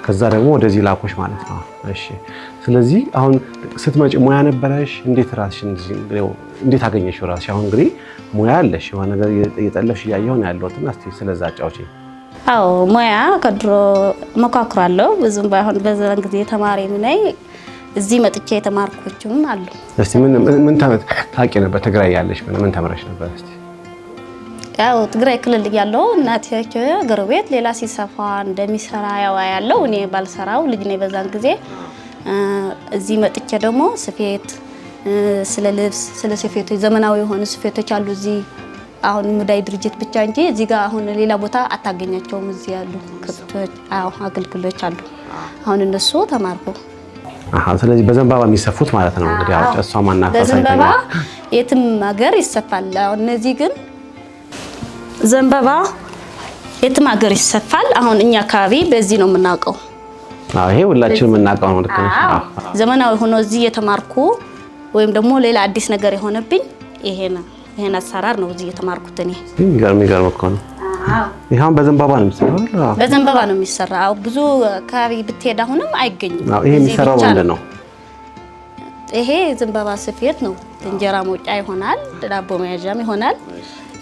ከዛ ደግሞ ወደዚህ ላኩሽ ማለት ነው። እሺ። ስለዚህ አሁን ስትመጪ ሙያ ነበረሽ? እንዴት ራስሽን እንዴት አገኘሽው ራስሽ? አሁን እንግዲህ ሙያ አለሽ፣ የሆነ ነገር እየጠለፍሽ እያየሁ ነው ያለሁትና እስቲ ስለዛ አጫውቺኝ። አዎ ሙያ ከድሮ መካክራለሁ። ብዙም ባይሆን በዛን ጊዜ ተማሪ ነኝ። እዚህ መጥቼ የተማርኩችም አሉ። እስቲ ምን ታውቂ ነበር? ትግራይ ያለሽ ምን ተምረሽ ነበር? እስቲ ያው ትግራይ ክልል ያለው እናቴ ጎረቤት ሌላ ሲሰፋ እንደሚሰራ ያለው እኔ ባልሰራው ልጅ ነኝ በዛን ጊዜ። እዚህ መጥቼ ደግሞ ስፌት፣ ስለ ልብስ፣ ስለ ስፌት ዘመናዊ የሆኑ ስፌቶች አሉ እዚህ አሁን ሙዳይ ድርጅት ብቻ እንጂ እዚህ ጋር አሁን ሌላ ቦታ አታገኛቸውም። እዚህ ያሉ ክፍቶች አገልግሎች አሉ። አሁን እነሱ ተማርኩ። ስለዚህ በዘንባባ የሚሰፉት ማለት ነው እንግዲህ አውጭ እሷ ማናፋ በዘንባባ የትም ሀገር ይሰፋል። አሁን እነዚህ ግን ዘንባባ የትም ሀገር ይሰፋል። አሁን እኛ አካባቢ በዚህ ነው የምናውቀው። ይሄ ሁላችንም የምናውቀው ነው። ልክ ነሽ። ዘመናዊ ሆኖ እዚህ የተማርኩ ወይም ደግሞ ሌላ አዲስ ነገር የሆነብኝ ይሄን አሰራር ነው እዚህ የተማርኩት እኔ። የሚገርም እኮ ነው። ይሄን በዘንባባ ነው የሚሰራው? በዘንባባ ነው የሚሰራው። ብዙ አካባቢ ብትሄድ አሁንም አይገኝም። ይሄ የሚሰራው ምንድን ነው? ይሄ ዘንባባ ስፌት ነው። እንጀራ መውጫ ይሆናል፣ ዳቦ መያዣም ይሆናል።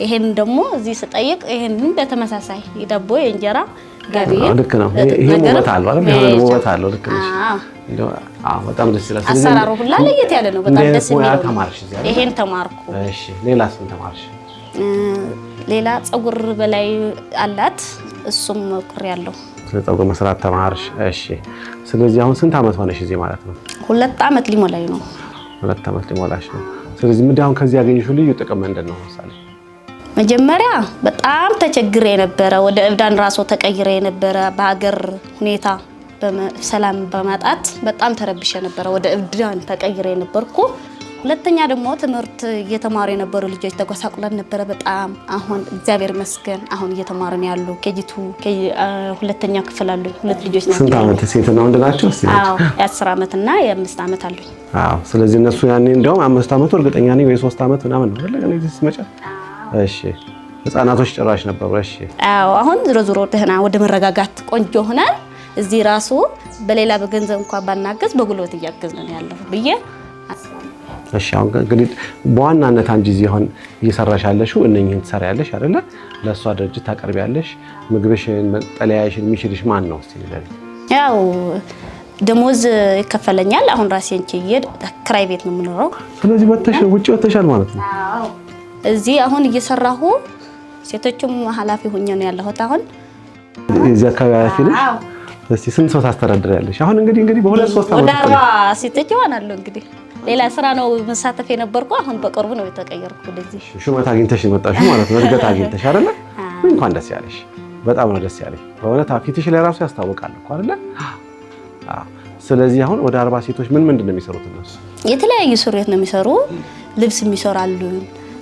ይሄን ደግሞ እዚህ ስጠይቅ ይሄንን በተመሳሳይ የዳቦ የእንጀራ ገቢ ልክ ነው። ይሄ ውበት አለው አይደል? ይሄ ውበት አለው። ልክ ነሽ። በጣም ደስ ይላል። አሰራሩ ሁላ ለየት ያለ ነው። በጣም ደስ የሚል ተማርሽ? ይሄን ተማርኩ። እሺ። ሌላስ ምን ተማርሽ? ሌላ ፀጉር በላይ አላት፣ እሱም ሞክሬ ያለው። ፀጉር መስራት ተማርሽ? እሺ። ስለዚህ አሁን ስንት አመት ሆነሽ እዚህ ማለት ነው? 2 አመት ሊሞላኝ ነው። 2 አመት ሊሞላሽ ነው። ስለዚህ ምንድን አሁን ከዚህ ያገኘሽው ልዩ ጥቅም ምንድን ነው? ምሳሌ መጀመሪያ በጣም ተቸግሬ ነበረ። ወደ እብዳን ራሶ ተቀይሬ ነበረ። በሀገር ሁኔታ ሰላም በማጣት በጣም ተረብሼ ነበረ። ወደ እብዳን ተቀይሬ ነበርኩ። ሁለተኛ ደግሞ ትምህርት እየተማሩ የነበሩ ልጆች ተጓሳቁለን ነበረ በጣም። አሁን እግዚአብሔር ይመስገን አሁን እየተማሩ ነው ያሉ። ኬጂቱ ሁለተኛ ክፍል አሉ 2 ልጆች ናቸው። ስንት አመት ሴትና ወንድ ናቸው? አዎ የ10 አመት እና የ5 አመት አሉኝ። አዎ። ስለዚህ እነሱ ያኔ እንደውም 5 አመቱ እርግጠኛ ነኝ ወይ 3 አመት ምናምን ነው አይደል? እዚህ ሲመጣ እሺ። ህፃናቶች ጭራሽ ነበሩ። እሺ። አዎ። አሁን ዞሮ ደህና ወደ መረጋጋት ቆንጆ ሆናል። እዚህ ራሱ በሌላ በገንዘብ እንኳን ባናገዝ በጉልበት እያገዝን ነው ያለው ብዬ እሺ አሁን እንግዲህ በዋናነት አንቺ እዚህ አሁን እየሰራሽ ያለሽው እነኚህን ትሰሪያለሽ አይደለ? ለእሷ ድርጅት ታቀርቢያለሽ። ምግብሽን መጠለያሽን የሚችልሽ ማን ነው እስቲ ንገሪኝ። ያው ደሞዝ ይከፈለኛል። አሁን ራሴን ችዬ ክራይ ቤት ነው የምኖረው። ስለዚህ ውጪ ወጥተሻል ማለት ነው? አዎ እዚህ አሁን እየሰራሁ ሴቶችም ኃላፊ ሆኜ ነው ያለሁት። አሁን እዚህ አካባቢ ኃላፊ ነሽ? እስቲ ስንት ሰው ታስተዳድሪያለሽ? አሁን እንግዲህ በሁለት ሶስት አመት ወደ 40 ሴቶች ይሆናሉ። እንግዲህ ሌላ ስራ ነው መሳተፍ የነበርኩ። አሁን በቅርቡ ነው የተቀየርኩ ወደዚህ። ሹመት አግኝተሽ የመጣሽው ማለት ነው? እድገት አግኝተሽ አይደለ? እንኳን ደስ ያለሽ። በጣም ነው ደስ ያለሽ በእውነት። ፊትሽ ላይ ራሱ ያስታውቃል እኮ አይደለ? ስለዚህ አሁን ወደ 40 ሴቶች ምንድን ነው የሚሰሩት እነሱ? የተለያዩ ስሬት ነው የሚሰሩ። ልብስ የሚሰራሉ፣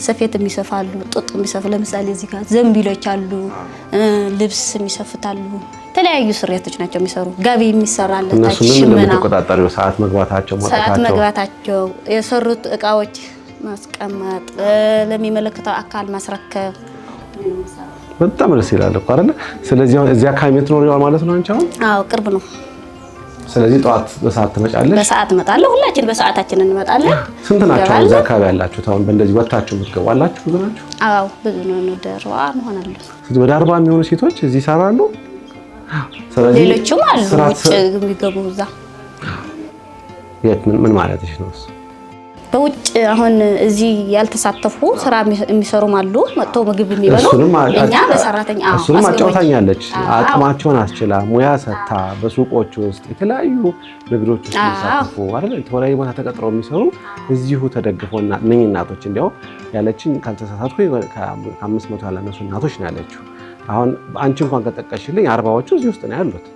ሰፌት የሚሰፋሉ፣ ጥጥ የሚሰፉ ለምሳሌ እዚህ ጋር ዘንቢሎች አሉ፣ ልብስ የሚሰፍታሉ። የተለያዩ ስሬቶች ናቸው የሚሰሩ። ጋቢ የሚሰራል። እነሱ ምን ተቆጣጣሪው ሰዓት መግባታቸው የሰሩት እቃዎች ማስቀመጥ፣ ለሚመለከተው አካል ማስረከብ። በጣም ደስ ይላል እኮ አይደለ? ስለዚህ አሁን እዚህ አካባቢ የምትኖሪው ማለት ነው አንቺ አሁን? አዎ ቅርብ ነው። ስለዚህ ጠዋት በሰዓት ትመጫለሽ? በሰዓት እመጣለሁ። ሁላችን በሰዓታችን እንመጣለን። ስንት ናቸው እዚህ አካባቢ ያላችሁት? አሁን በእንደዚህ ወጣችሁ የምትገቡ አላችሁ? ብዙ ናችሁ? አዎ ብዙ ነው። ወደ 40 እንሆናለን። ወደ 40 የሚሆኑ ሴቶች እዚህ ይሰራሉ። ስለዚህ ሌሎችም አሉ ውጭ የሚገቡ እዛ። ምን ማለትሽ ነው? በውጭ አሁን እዚህ ያልተሳተፉ ስራ የሚሰሩም አሉ። መጥቶ ምግብ የሚበሉ እኛ በሰራተኛ እሱንም አጫውታኛለች። አቅማቸውን አስችላ ሙያ ሰታ በሱቆች ውስጥ የተለያዩ ንግዶች ውስጥ የሚሳተፉ አይደል? የተለያዩ ቦታ ተቀጥረው የሚሰሩ እዚሁ ተደግፈውና እነኚህ እናቶች እንዲያው ያለችኝ ካልተሳሳትኩ ከ500 ያላነሱ እናቶች ነው ያለችው። አሁን አንቺ እንኳን ከጠቀሽልኝ 40ዎቹ እዚህ ውስጥ ነው ያሉት።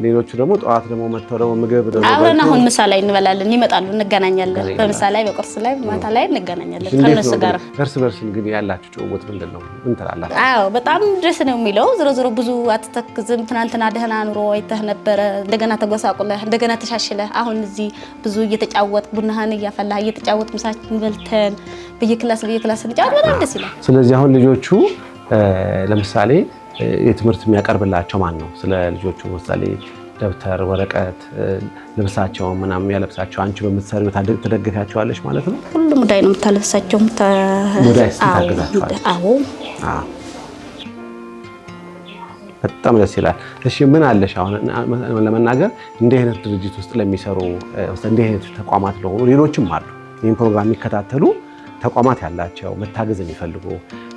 ሌሎቹ ደግሞ ጠዋት ደግሞ መጥተው ደግሞ ምግብ ደግሞ አብረን አሁን ምሳ ላይ እንበላለን፣ ይመጣሉ፣ እንገናኛለን። በምሳ ላይ በቁርስ ላይ ማታ ላይ እንገናኛለን ከነሱ ጋር። እርስ በርስ እንግዲህ ያላችሁ ጭውውት ምንድን ነው? ምን ትላላችሁ? አዎ በጣም ደስ ነው የሚለው። ዝሮ ብዙ አትተክዝም። ትናንትና ደህና ኑሮ አይተህ ነበረ፣ እንደገና ተጎሳቁለህ፣ እንደገና ተሻሽለህ አሁን እዚህ ብዙ እየተጫወት ቡናህን እያፈላህ እየተጫወት ምሳችን በልተን በየክላስ እንጫወት በጣም ደስ ይላል። ስለዚህ አሁን ልጆቹ ለምሳሌ የትምህርት የሚያቀርብላቸው ማን ነው? ስለ ልጆቹ ምሳሌ ደብተር፣ ወረቀት፣ ልብሳቸው ምናምን ያለብሳቸው አንቺ በምትሰሪው ትደግፊያቸዋለሽ ማለት ነው? ሁሉም ሙዳይ ነው የምታለብሳቸው። ሙዳይ ታግዛቸዋለሽ? አዎ። በጣም ደስ ይላል። እሺ ምን አለሽ አሁን ለመናገር እንዲህ አይነት ድርጅት ውስጥ ለሚሰሩ እንዲህ አይነት ተቋማት ለሆኑ ሌሎችም አሉ ይህን ፕሮግራም የሚከታተሉ ተቋማት ያላቸው መታገዝ የሚፈልጉ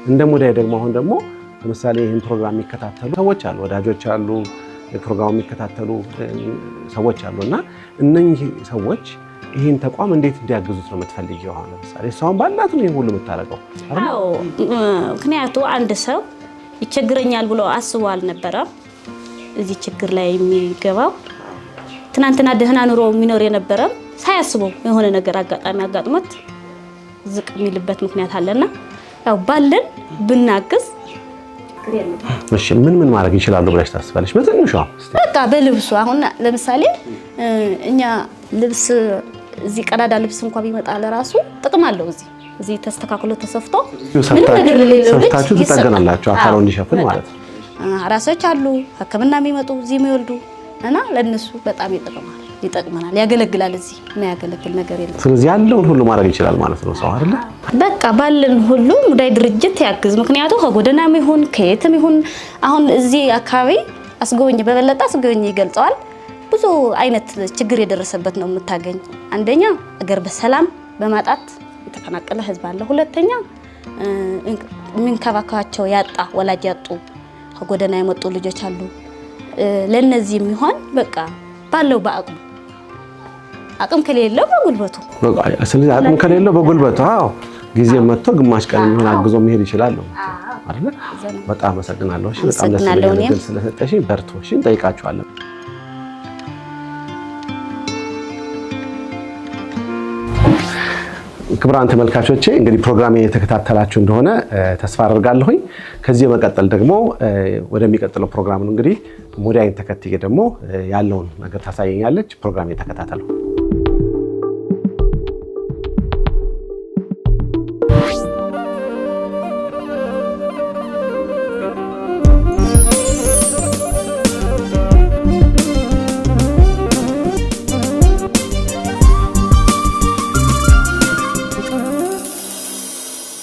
እንደ ሙዳይ ደግሞ አሁን ደግሞ ለምሳሌ ይህን ፕሮግራም የሚከታተሉ ሰዎች አሉ፣ ወዳጆች አሉ፣ ፕሮግራሙ የሚከታተሉ ሰዎች አሉ እና እነኚህ ሰዎች ይህን ተቋም እንዴት እንዲያግዙት ነው የምትፈልጊው? አሁን ለምሳሌ እሷን ባላት ነው ይህን ሁሉ የምታደርገው? አዎ ምክንያቱ አንድ ሰው ይቸግረኛል ብሎ አስቦ አልነበረም እዚህ ችግር ላይ የሚገባው። ትናንትና ደህና ኑሮ የሚኖር የነበረም ሳያስበው የሆነ ነገር አጋጣሚ አጋጥሞት ዝቅ የሚልበት ምክንያት አለና ያው ባለን ብናግዝ። እሺ ምን ማድረግ ይችላሉ ብለሽ ታስባለሽ? በትንሹ በቃ በልብሱ አሁን ለምሳሌ እኛ ልብስ እዚህ ቀዳዳ ልብስ እንኳን ቢመጣ ለራሱ ጥቅም አለው። እዚህ ተስተካክሎ ተሰፍቶ ምን ነገር ለሌለው ልጅ ሰፍታችሁ ትጠገናላችሁ፣ አካሉ እንዲሸፍን ማለት ነው። አራሶች አሉ ሕክምና የሚመጡ እዚህ የሚወልዱ እና ለነሱ በጣም ይጠቅመናል፣ ያገለግላል። እዚህ የሚያገለግል ነገር የለም። ስለዚህ ያለውን ሁሉ ማድረግ ይችላል ማለት ነው ሰው አይደለ? በቃ ባለን ሁሉ ሙዳይ ድርጅት ያግዝ። ምክንያቱ ከጎደናም ይሁን ከየትም ይሁን አሁን እዚህ አካባቢ አስጎብኝ በበለጠ አስጎብኝ ይገልጸዋል። ብዙ አይነት ችግር የደረሰበት ነው የምታገኝ። አንደኛ አገር በሰላም በማጣት የተፈናቀለ ህዝብ አለ። ሁለተኛ የሚንከባከባቸው ያጣ ወላጅ ያጡ ከጎደና የመጡ ልጆች አሉ። ለነዚህ የሚሆን በቃ ባለው አቅም ከሌለው በጉልበቱ ስለዚህ አቅም ከሌለው በጉልበቱ ጊዜ መጥቶ ግማሽ ቀን የሚሆን አግዞ መሄድ ይችላል ነው አይደለ? በጣም አመሰግናለሁ። እሺ በጣም ደስ ይላል ስለሰጠሽ። በርቱ። እሺ እንጠይቃችኋለን። ክቡራን ተመልካቾቼ እንግዲህ ፕሮግራሜ የተከታተላችሁ እንደሆነ ተስፋ አደርጋለሁኝ። ከዚህ በመቀጠል ደግሞ ወደሚቀጥለው ፕሮግራም ነው እንግዲህ ሙዳይን ተከትዬ ደግሞ ያለውን ነገር ታሳየኛለች። ፕሮግራሜ ተከታተሉ።